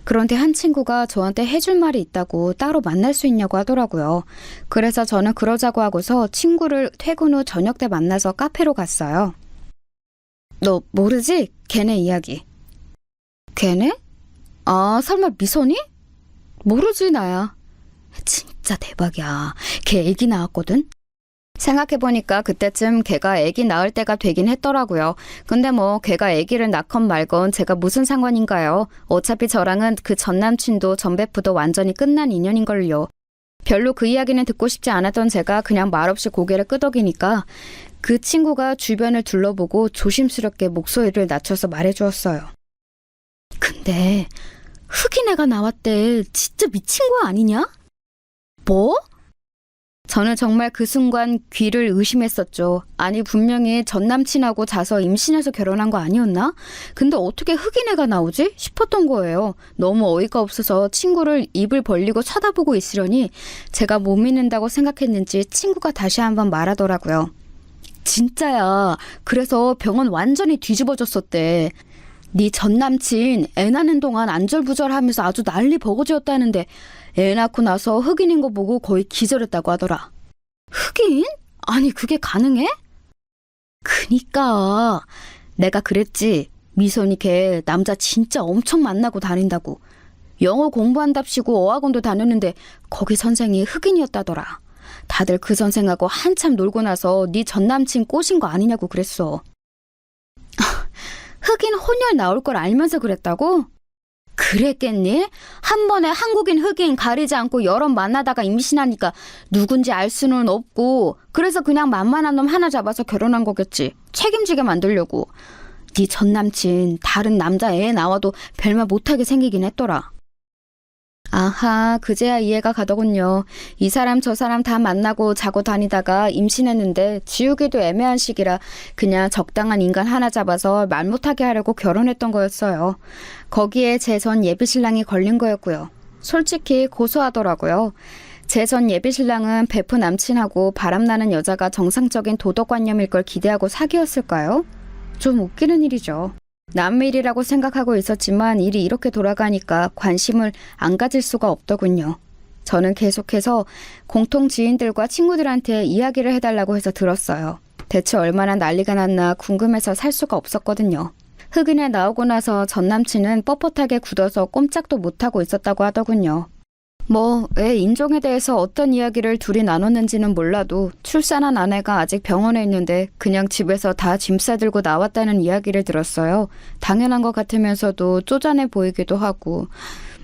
그런데 한 친구가 저한테 해줄 말이 있다고 따로 만날 수 있냐고 하더라고요. 그래서 저는 그러자고 하고서 친구를 퇴근 후 저녁 때 만나서 카페로 갔어요. 너 모르지? 걔네 이야기. 걔네? 아, 설마 미선이? 모르지, 나야. 진짜 대박이야. 걔 애기 낳았거든? 생각해보니까 그때쯤 걔가 애기 낳을 때가 되긴 했더라고요. 근데 뭐 걔가 애기를 낳건 말건 제가 무슨 상관인가요? 어차피 저랑은 그 전남친도 전배프도 완전히 끝난 인연인걸요. 별로 그 이야기는 듣고 싶지 않았던 제가 그냥 말없이 고개를 끄덕이니까 그 친구가 주변을 둘러보고 조심스럽게 목소리를 낮춰서 말해주었어요. 근데 흑인 애가 나왔대. 진짜 미친 거 아니냐? 뭐? 저는 정말 그 순간 귀를 의심했었죠. 아니 분명히 전남친하고 자서 임신해서 결혼한 거 아니었나? 근데 어떻게 흑인 애가 나오지? 싶었던 거예요. 너무 어이가 없어서 친구를 입을 벌리고 쳐다보고 있으려니 제가 못 믿는다고 생각했는지 친구가 다시 한번 말하더라고요. 진짜야. 그래서 병원 완전히 뒤집어졌었대. 네 전남친 애 낳는 동안 안절부절하면서 아주 난리 버거지였다는데 애 낳고 나서 흑인인 거 보고 거의 기절했다고 하더라. 흑인? 아니 그게 가능해? 그니까 내가 그랬지. 미선이 걔 남자 진짜 엄청 만나고 다닌다고. 영어 공부한답시고 어학원도 다녔는데 거기 선생이 흑인이었다더라. 다들 그 선생하고 한참 놀고 나서 네 전남친 꼬신 거 아니냐고 그랬어. 흑인 혼혈 나올 걸 알면서 그랬다고? 그랬겠니? 한 번에 한국인 흑인 가리지 않고 여러 만나다가 임신하니까 누군지 알 수는 없고 그래서 그냥 만만한 놈 하나 잡아서 결혼한 거겠지. 책임지게 만들려고. 네 전남친 다른 남자 애 나와도 별말 못하게 생기긴 했더라. 아하, 그제야 이해가 가더군요. 이 사람 저 사람 다 만나고 자고 다니다가 임신했는데 지우기도 애매한 시기라 그냥 적당한 인간 하나 잡아서 말 못하게 하려고 결혼했던 거였어요. 거기에 제 전 예비신랑이 걸린 거였고요. 솔직히 고소하더라고요. 제 전 예비신랑은 베프 남친하고 바람나는 여자가 정상적인 도덕관념일 걸 기대하고 사귀었을까요? 좀 웃기는 일이죠. 남의 일이라고 생각하고 있었지만 일이 이렇게 돌아가니까 관심을 안 가질 수가 없더군요. 저는 계속해서 공통 지인들과 친구들한테 이야기를 해달라고 해서 들었어요. 대체 얼마나 난리가 났나 궁금해서 살 수가 없었거든요. 흑인에 나오고 나서 전 남친은 뻣뻣하게 굳어서 꼼짝도 못하고 있었다고 하더군요. 뭐 애 인종에 대해서 어떤 이야기를 둘이 나눴는지는 몰라도 출산한 아내가 아직 병원에 있는데 그냥 집에서 다 짐 싸들고 나왔다는 이야기를 들었어요. 당연한 것 같으면서도 쪼잔해 보이기도 하고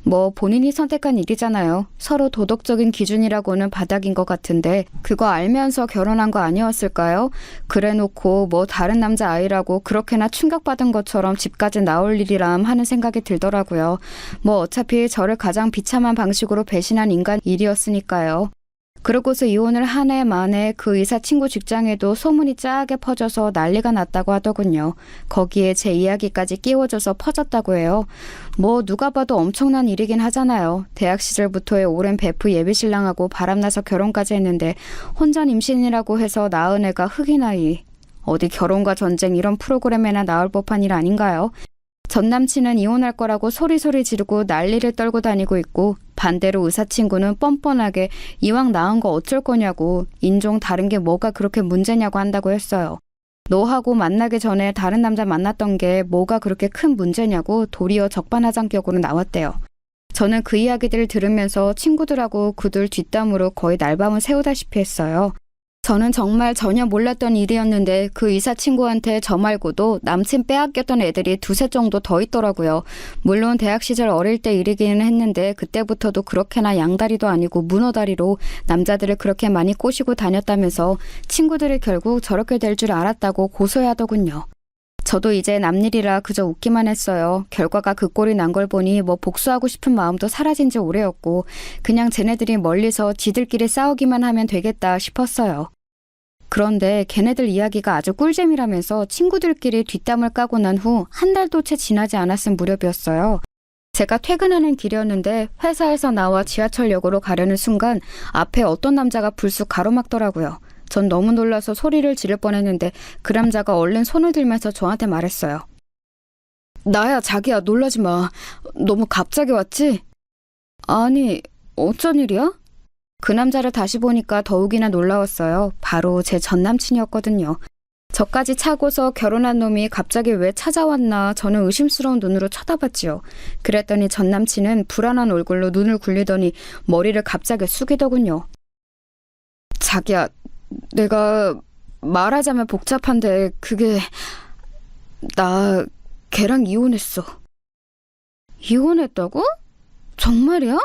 뭐 본인이 선택한 일이잖아요. 서로 도덕적인 기준이라고는 바닥인 것 같은데 그거 알면서 결혼한 거 아니었을까요? 그래놓고 뭐 다른 남자 아이라고 그렇게나 충격받은 것처럼 집까지 나올 일이람 하는 생각이 들더라고요. 뭐 어차피 저를 가장 비참한 방식으로 배신한 인간 일이었으니까요. 그러고서 이혼을 한 해 만에 그 의사 친구 직장에도 소문이 짜게 퍼져서 난리가 났다고 하더군요. 거기에 제 이야기까지 끼워져서 퍼졌다고 해요. 뭐 누가 봐도 엄청난 일이긴 하잖아요. 대학 시절부터의 오랜 베프 예비신랑하고 바람나서 결혼까지 했는데 혼전 임신이라고 해서 낳은 애가 흑인 아이. 어디 결혼과 전쟁 이런 프로그램에나 나올 법한 일 아닌가요? 전 남친은 이혼할 거라고 소리소리 지르고 난리를 떨고 다니고 있고 반대로 의사 친구는 뻔뻔하게 이왕 낳은 거 어쩔 거냐고 인종 다른 게 뭐가 그렇게 문제냐고 한다고 했어요. 너하고 만나기 전에 다른 남자 만났던 게 뭐가 그렇게 큰 문제냐고 도리어 적반하장격으로 나왔대요. 저는 그 이야기들을 들으면서 친구들하고 그들 뒷담으로 거의 날밤을 새우다시피 했어요. 저는 정말 전혀 몰랐던 일이었는데 그 의사 친구한테 저 말고도 남친 빼앗겼던 애들이 두세 정도 더 있더라고요. 물론 대학 시절 어릴 때 일이기는 했는데 그때부터도 그렇게나 양다리도 아니고 문어다리로 남자들을 그렇게 많이 꼬시고 다녔다면서 친구들이 결국 저렇게 될 줄 알았다고 고소해하더군요. 저도 이제 남일이라 그저 웃기만 했어요. 결과가 그 꼴이 난 걸 보니 뭐 복수하고 싶은 마음도 사라진 지 오래였고 그냥 쟤네들이 멀리서 지들끼리 싸우기만 하면 되겠다 싶었어요. 그런데 걔네들 이야기가 아주 꿀잼이라면서 친구들끼리 뒷담을 까고 난 후 한 달도 채 지나지 않았을 무렵이었어요. 제가 퇴근하는 길이었는데 회사에서 나와 지하철역으로 가려는 순간 앞에 어떤 남자가 불쑥 가로막더라고요. 전 너무 놀라서 소리를 지를 뻔했는데 그 남자가 얼른 손을 들면서 저한테 말했어요. 나야 자기야 놀라지 마. 너무 갑자기 왔지? 아니 어쩐 일이야? 그 남자를 다시 보니까 더욱이나 놀라웠어요. 바로 제 전남친이었거든요. 저까지 차고서 결혼한 놈이 갑자기 왜 찾아왔나 저는 의심스러운 눈으로 쳐다봤지요. 그랬더니 전남친은 불안한 얼굴로 눈을 굴리더니 머리를 갑자기 숙이더군요. 자기야, 내가 말하자면 복잡한데 그게 나 걔랑 이혼했어. 이혼했다고? 정말이야?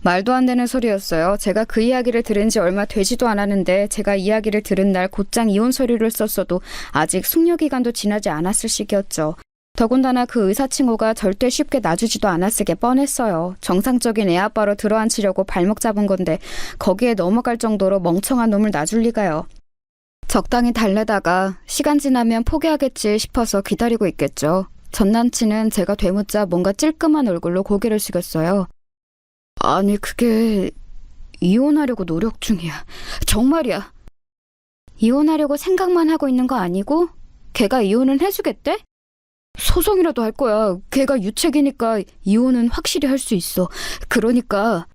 말도 안 되는 소리였어요. 제가 그 이야기를 들은 지 얼마 되지도 않았는데 제가 이야기를 들은 날 곧장 이혼 서류를 썼어도 아직 숙려기간도 지나지 않았을 시기였죠. 더군다나 그 의사 친구가 절대 쉽게 놔주지도 않았을 게 뻔했어요. 정상적인 애아빠로 들어앉히려고 발목 잡은 건데 거기에 넘어갈 정도로 멍청한 놈을 놔줄 리가요. 적당히 달래다가 시간 지나면 포기하겠지 싶어서 기다리고 있겠죠. 전 남친은 제가 되묻자 뭔가 찔끔한 얼굴로 고개를 숙였어요. 아니 그게 이혼하려고 노력 중이야. 정말이야. 이혼하려고 생각만 하고 있는 거 아니고 걔가 이혼은 해주겠대? 소송이라도 할 거야. 걔가 유책이니까 이혼은 확실히 할 수 있어. 그러니까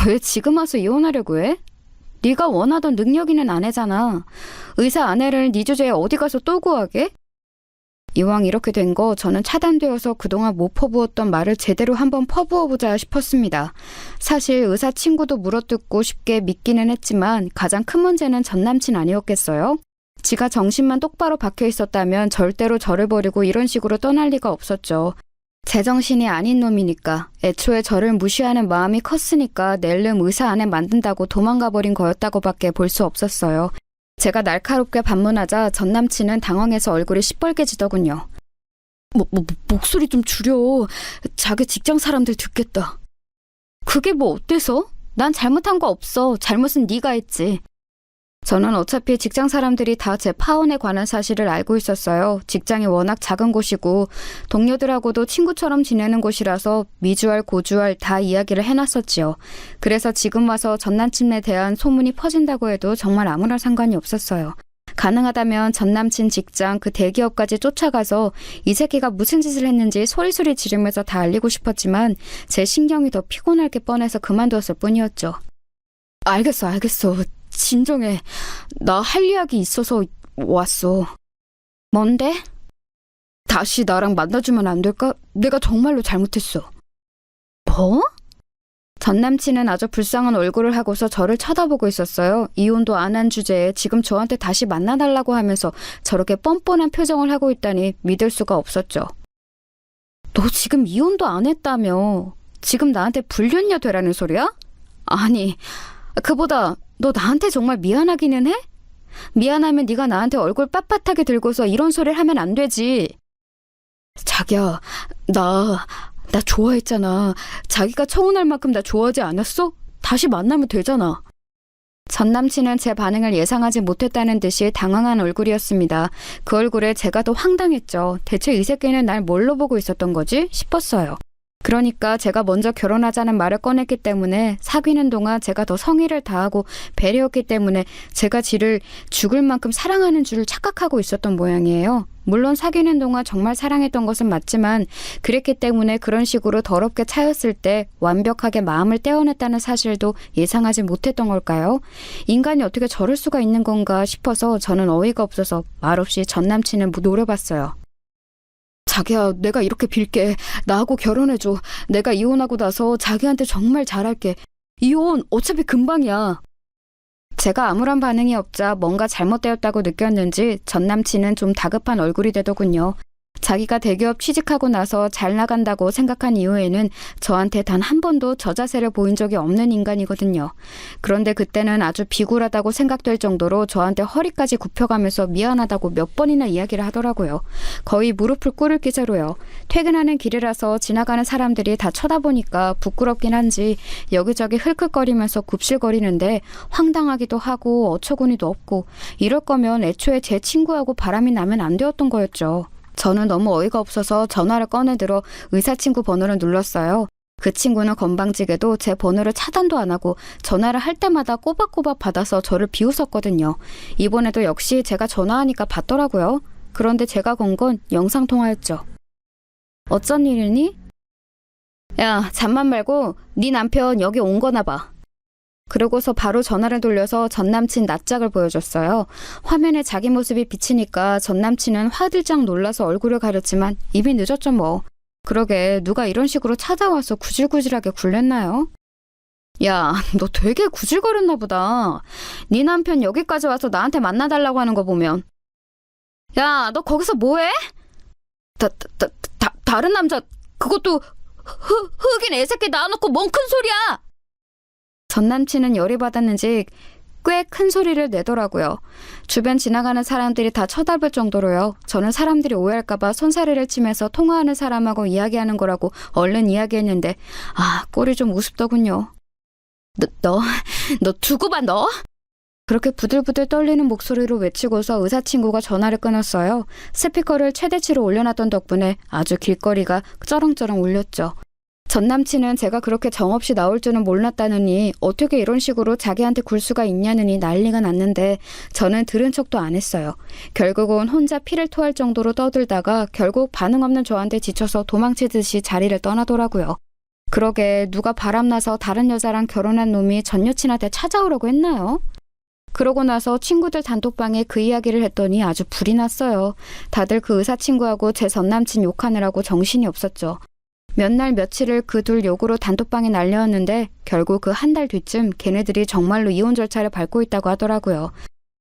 왜 지금 와서 이혼하려고 해? 네가 원하던 능력 있는 아내잖아. 의사 아내를 네 주제에 어디 가서 또 구하게? 이왕 이렇게 된 거 저는 차단되어서 그동안 못 퍼부었던 말을 제대로 한번 퍼부어보자 싶었습니다. 사실 의사 친구도 물어뜯고 쉽게 믿기는 했지만 가장 큰 문제는 전 남친 아니었겠어요? 지가 정신만 똑바로 박혀 있었다면 절대로 저를 버리고 이런 식으로 떠날 리가 없었죠. 제정신이 아닌 놈이니까 애초에 저를 무시하는 마음이 컸으니까 낼름 의사 아내 만든다고 도망가 버린 거였다고밖에 볼 수 없었어요. 제가 날카롭게 반문하자 전 남친은 당황해서 얼굴이 시뻘개지더군요. 목소리 좀 줄여. 자기 직장 사람들 듣겠다. 그게 뭐 어때서? 난 잘못한 거 없어. 잘못은 네가 했지. 저는 어차피 직장 사람들이 다 제 파혼에 관한 사실을 알고 있었어요. 직장이 워낙 작은 곳이고 동료들하고도 친구처럼 지내는 곳이라서 미주알 고주알 다 이야기를 해놨었지요. 그래서 지금 와서 전 남친에 대한 소문이 퍼진다고 해도 정말 아무런 상관이 없었어요. 가능하다면 전 남친 직장 그 대기업까지 쫓아가서 이 새끼가 무슨 짓을 했는지 소리소리 지르면서 다 알리고 싶었지만 제 신경이 더 피곤할 게 뻔해서 그만두었을 뿐이었죠. 알겠어. 진정해. 나 할 이야기 있어서 왔어. 뭔데? 다시 나랑 만나주면 안 될까? 내가 정말로 잘못했어. 뭐? 전 남친은 아주 불쌍한 얼굴을 하고서 저를 쳐다보고 있었어요. 이혼도 안 한 주제에 지금 저한테 다시 만나달라고 하면서 저렇게 뻔뻔한 표정을 하고 있다니 믿을 수가 없었죠. 너 지금 이혼도 안 했다며. 지금 나한테 불륜녀 되라는 소리야? 아니, 그보다 너 나한테 정말 미안하기는 해? 미안하면 네가 나한테 얼굴 빳빳하게 들고서 이런 소리를 하면 안 되지. 자기야, 나 좋아했잖아. 자기가 처운할 만큼 나 좋아하지 않았어? 다시 만나면 되잖아. 전 남친은 제 반응을 예상하지 못했다는 듯이 당황한 얼굴이었습니다. 그 얼굴에 제가 더 황당했죠. 대체 이 새끼는 날 뭘로 보고 있었던 거지? 싶었어요. 그러니까 제가 먼저 결혼하자는 말을 꺼냈기 때문에 사귀는 동안 제가 더 성의를 다하고 배려했기 때문에 제가 지를 죽을 만큼 사랑하는 줄 착각하고 있었던 모양이에요. 물론 사귀는 동안 정말 사랑했던 것은 맞지만 그랬기 때문에 그런 식으로 더럽게 차였을 때 완벽하게 마음을 떼어냈다는 사실도 예상하지 못했던 걸까요? 인간이 어떻게 저럴 수가 있는 건가 싶어서 저는 어이가 없어서 말없이 전 남친을 노려봤어요. 자기야, 내가 이렇게 빌게. 나하고 결혼해줘. 내가 이혼하고 나서 자기한테 정말 잘할게. 이혼 어차피 금방이야. 제가 아무런 반응이 없자 뭔가 잘못되었다고 느꼈는지 전 남친은 좀 다급한 얼굴이 되더군요. 자기가 대기업 취직하고 나서 잘 나간다고 생각한 이후에는 저한테 단 한 번도 저 자세를 보인 적이 없는 인간이거든요. 그런데 그때는 아주 비굴하다고 생각될 정도로 저한테 허리까지 굽혀가면서 미안하다고 몇 번이나 이야기를 하더라고요. 거의 무릎을 꿇을 기세로요. 퇴근하는 길이라서 지나가는 사람들이 다 쳐다보니까 부끄럽긴 한지 여기저기 흘끗거리면서 굽실거리는데 황당하기도 하고 어처구니도 없고 이럴 거면 애초에 제 친구하고 바람이 나면 안 되었던 거였죠. 저는 너무 어이가 없어서 전화를 꺼내들어 의사친구 번호를 눌렀어요. 그 친구는 건방지게도 제 번호를 차단도 안 하고 전화를 할 때마다 꼬박꼬박 받아서 저를 비웃었거든요. 이번에도 역시 제가 전화하니까 받더라고요. 그런데 제가 건 건 영상통화였죠. 어쩐 일이니? 야, 잠만 말고 네 남편 여기 온 거나 봐. 그러고서 바로 전화를 돌려서 전남친 낯짝을 보여줬어요. 화면에 자기 모습이 비치니까 전남친은 화들짝 놀라서 얼굴을 가렸지만 이미 늦었죠 뭐. 그러게 누가 이런 식으로 찾아와서 구질구질하게 굴렸나요? 야, 너 되게 구질거렸나 보다. 네 남편 여기까지 와서 나한테 만나달라고 하는 거 보면. 야, 너 거기서 뭐해? 다른 남자, 그것도 흑인 애새끼 낳아놓고 뭔 큰 소리야! 전 남친은 열이 받았는지 꽤 큰 소리를 내더라고요. 주변 지나가는 사람들이 다 쳐다볼 정도로요. 저는 사람들이 오해할까봐 손사래를 치면서 통화하는 사람하고 이야기하는 거라고 얼른 이야기했는데 꼴이 좀 우습더군요. 너 두고 봐 너? 그렇게 부들부들 떨리는 목소리로 외치고서 의사친구가 전화를 끊었어요. 스피커를 최대치로 올려놨던 덕분에 아주 길거리가 쩌렁쩌렁 울렸죠. 전 남친은 제가 그렇게 정없이 나올 줄은 몰랐다느니 어떻게 이런 식으로 자기한테 굴 수가 있냐느니 난리가 났는데 저는 들은 척도 안 했어요. 결국은 혼자 피를 토할 정도로 떠들다가 결국 반응 없는 저한테 지쳐서 도망치듯이 자리를 떠나더라고요. 그러게 누가 바람나서 다른 여자랑 결혼한 놈이 전 여친한테 찾아오려고 했나요? 그러고 나서 친구들 단톡방에 그 이야기를 했더니 아주 불이 났어요. 다들 그 의사친구하고 제 전남친 욕하느라고 정신이 없었죠. 몇 날 며칠을 그 둘 욕으로 단톡방에 날려왔는데 결국 그 한 달 뒤쯤 걔네들이 정말로 이혼 절차를 밟고 있다고 하더라고요.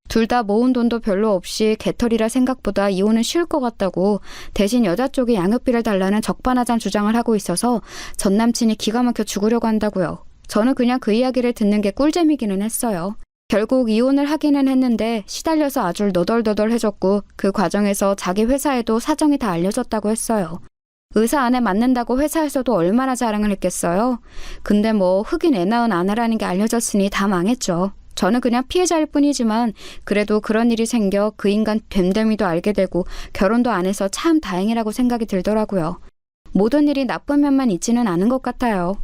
둘 다 모은 돈도 별로 없이 개털이라 생각보다 이혼은 쉬울 것 같다고 대신 여자 쪽에 양육비를 달라는 적반하장 주장을 하고 있어서 전 남친이 기가 막혀 죽으려고 한다고요. 저는 그냥 그 이야기를 듣는 게 꿀잼이기는 했어요. 결국 이혼을 하기는 했는데 시달려서 아주 너덜너덜해졌고 그 과정에서 자기 회사에도 사정이 다 알려졌다고 했어요. 의사 아내 맞는다고 회사에서도 얼마나 자랑을 했겠어요. 근데 뭐 흑인 애 낳은 아내라는 게 알려졌으니 다 망했죠. 저는 그냥 피해자일 뿐이지만 그래도 그런 일이 생겨 그 인간 됨됨이도 알게 되고 결혼도 안 해서 참 다행이라고 생각이 들더라고요. 모든 일이 나쁜 면만 있지는 않은 것 같아요.